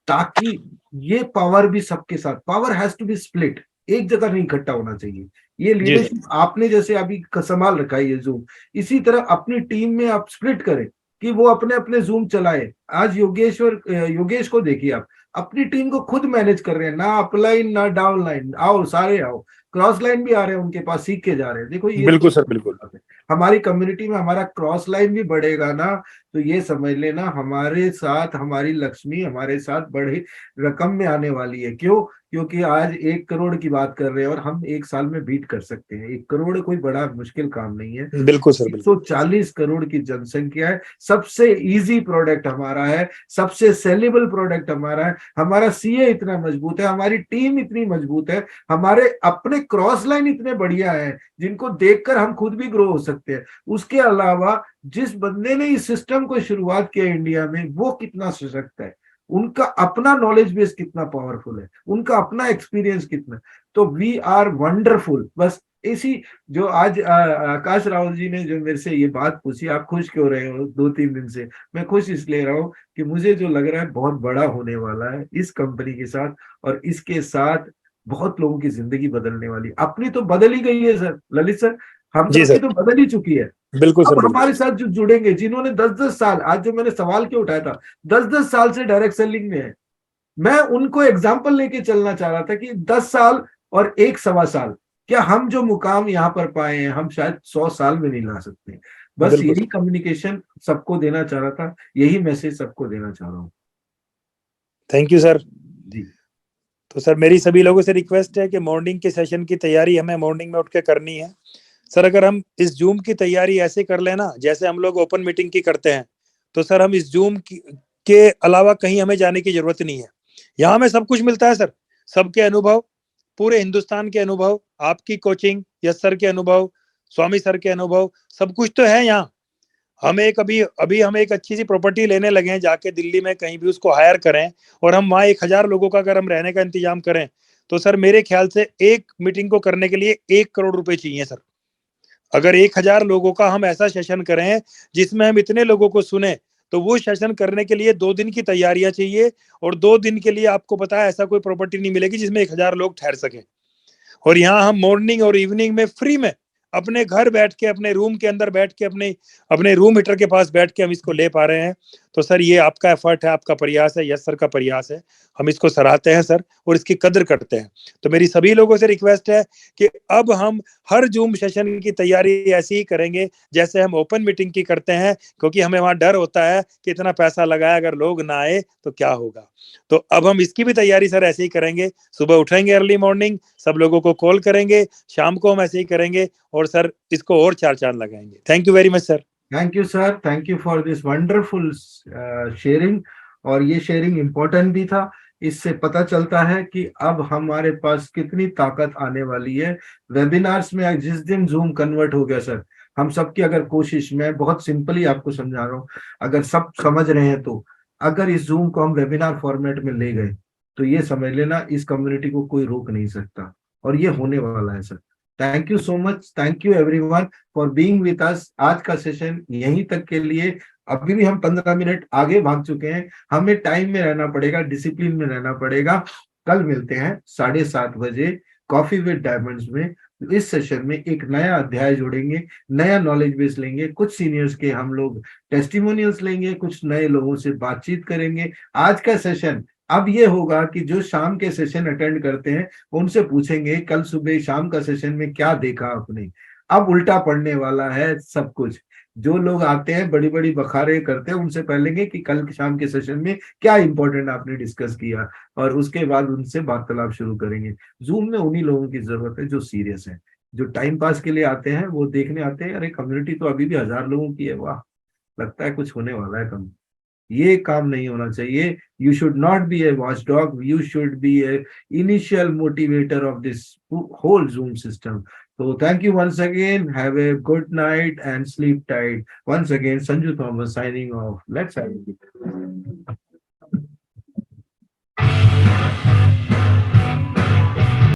ताकि ये पावर भी सबके साथ, power has to be split, एक जगह नहीं इकट्ठा होना चाहिए। ये जी सर। लीडरशिप आपने जैसे अभी संभाल रखा है ये जूम, इसी तरह अपनी टीम में आप स्प्लिट करें कि वो अपने अपने जूम चलाए। आज योगेश को देखिए, आप अपनी टीम को खुद मैनेज कर रहे हैं, ना अपलाइन ना डाउन लाइन, आओ सारे आओ, क्रॉस लाइन भी आ रहे हैं उनके पास, सीख के जा रहे हैं। देखो ये बिल्कुल सर बिल्कुल। बात है। हमारी कम्युनिटी में हमारा क्रॉस लाइन भी बढ़ेगा ना, तो ये समझ लेना हमारे साथ हमारी लक्ष्मी हमारे साथ बड़ी रकम में आने वाली है। क्यों? क्योंकि आज 1 करोड़ की बात कर रहे हैं और हम 1 साल में बीट कर सकते हैं। 1 करोड़ कोई बड़ा मुश्किल काम नहीं है। बिल्कुल सर बिल्कुल। 140 करोड़ की जनसंख्या है, सबसे इजी प्रोडक्ट हमारा है, सबसे सेलेबल प्रोडक्ट हमारा है, हमारा सीए इतना मजबूत है, हमारी टीम इतनी मजबूत है, हमारे अपने क्रॉस लाइन इतने बढ़िया है जिनको देखकर हम खुद भी ग्रो हो सकते हैं। उसके अलावा जिस बंदे ने इस सिस्टम को शुरुआत किया इंडिया में, वो कितना सशक्त है, उनका अपना नॉलेज बेस कितना पावरफुल है, उनका अपना एक्सपीरियंस कितना। तो वी आर वंडरफुल। बस इसी, जो आज आकाश राहुल जी ने जो मेरे से ये बात पूछी, आप खुश क्यों रहे हो 2-3 दिन से? मैं खुश इसलिए रहा हूँ कि मुझे जो लग रहा है बहुत बड़ा होने वाला है इस कंपनी के साथ, और इसके साथ बहुत लोगों की जिंदगी बदलने वाली। अपनी तो बदल ही गई है सर, ललित सर, हम जी सबकी सर। तो बदल ही चुकी है। बिल्कुल अब सर, बिल्कुल। हमारे साथ जो जुड़ेंगे, जिन्होंने 10-10 साल, आज जो मैंने सवाल क्यों उठाया था, 10-10 साल से डायरेक्ट सेलिंग में है, मैं उनको एग्जाम्पल लेके चलना चाह रहा था कि 10 साल और 1 सवा साल, क्या हम जो मुकाम यहाँ पर पाए हैं हम शायद 100 साल में नहीं ला सकते। बस बिल्कुल यही सर। कम्युनिकेशन सबको देना चाह रहा था, यही मैसेज सबको देना चाह रहा हूँ। Thank you sir. जी तो सर मेरी सभी लोगों से रिक्वेस्ट है कि मॉर्निंग के सेशन की तैयारी हमें मॉर्निंग में उठ के करनी है। सर अगर हम इस जूम की तैयारी ऐसे कर लेना जैसे हम लोग ओपन मीटिंग की करते हैं, तो सर हम इस जूम के अलावा कहीं हमें जाने की जरूरत नहीं है। यहाँ हमें सब कुछ मिलता है सर, सबके अनुभव, पूरे हिंदुस्तान के अनुभव, आपकी कोचिंग, यस सर के अनुभव, स्वामी सर के अनुभव, सब कुछ तो है यहाँ। हम एक अभी अभी हम एक अच्छी सी प्रॉपर्टी लेने लगे हैं जाके दिल्ली में, कहीं भी उसको हायर करें और हम वहाँ 1,000 लोगों का अगर हम रहने का इंतजाम करें, तो सर मेरे ख्याल से एक मीटिंग को करने के लिए 1 करोड़ रुपए चाहिए सर। अगर 1,000 लोगों का हम ऐसा सेशन करें जिसमें हम इतने लोगों को सुने, तो वो सेशन करने के लिए 2 दिन की तैयारियां चाहिए। और 2 दिन के लिए आपको पता है ऐसा कोई प्रॉपर्टी नहीं मिलेगी जिसमें 1,000 लोग ठहर सके। और यहाँ हम मॉर्निंग और इवनिंग में फ्री में अपने घर बैठ के, अपने रूम के अंदर बैठ के, अपने अपने रूम हीटर के पास बैठ के हम इसको ले पा रहे हैं। तो सर ये आपका एफर्ट है, आपका प्रयास है, यस सर का प्रयास है, हम इसको सराहते हैं सर और इसकी कदर करते हैं। तो मेरी सभी लोगों से रिक्वेस्ट है कि अब हम हर जूम सेशन की तैयारी ऐसी ही करेंगे जैसे हम ओपन मीटिंग की करते हैं, क्योंकि हमें वहां डर होता है कि इतना पैसा लगाया अगर लोग ना आए तो क्या होगा। तो अब हम इसकी भी तैयारी सर ऐसे ही करेंगे, सुबह उठेंगे अर्ली मॉर्निंग, सब लोगों को कॉल करेंगे, शाम को हम ऐसे ही करेंगे और सर इसको और 4 चांद लगाएंगे। Thank you very much sir. Thank you sir, thank you for this wonderful sharing. और ये शेयरिंग इम्पोर्टेंट भी था, इससे पता चलता है कि अब हमारे पास कितनी ताकत आने वाली है वेबिनार्स में। जिस दिन जूम कन्वर्ट हो गया सर, हम सबकी अगर कोशिश, मैं बहुत सिंपली आपको समझा रहा हूँ, अगर सब समझ रहे हैं तो अगर इस जूम को हम वेबिनार फॉर्मेट में ले गए, तो ये समझ लेना इस कम्युनिटी को कोई रोक नहीं सकता, और ये होने वाला है sir. Thank you so much, thank you everyone for being with us. आज का सेशन यहीं तक के लिए। अभी भी हम 15 मिनट आगे भाग चुके हैं, हमें टाइम में रहना पड़ेगा, डिसिप्लिन में रहना पड़ेगा। कल मिलते हैं 7:30 बजे कॉफी विद डायमंड्स में। इस सेशन में एक नया अध्याय जोड़ेंगे, नया नॉलेज बेस लेंगे, कुछ सीनियर्स के हम लोग टेस्टिमोनियल्स लेंगे, कुछ नए लोगों से बातचीत करेंगे। आज का सेशन अब ये होगा कि जो शाम के सेशन अटेंड करते हैं उनसे पूछेंगे कल सुबह शाम का सेशन में क्या देखा आपने। अब उल्टा पड़ने वाला है सब कुछ। जो लोग आते हैं बड़ी बड़ी बखारे करते हैं, उनसे पहलेंगे कि कल शाम के सेशन में क्या इंपॉर्टेंट आपने डिस्कस किया, और उसके बाद उनसे वार्तालाप शुरू करेंगे। जूम में उन्हीं लोगों की जरूरत है जो सीरियस है। जो टाइम पास के लिए आते हैं वो देखने आते हैं, अरे कम्युनिटी तो अभी भी 1,000 लोगों की है, वाह, लगता है कुछ होने वाला है कम। ये काम नहीं होना चाहिए। You should not be a watch dog, you should be a initial motivator of this whole zoom system. So thank you once again. Have a good night and sleep tight. Once again, Sanju Thomas signing off. Let's have it.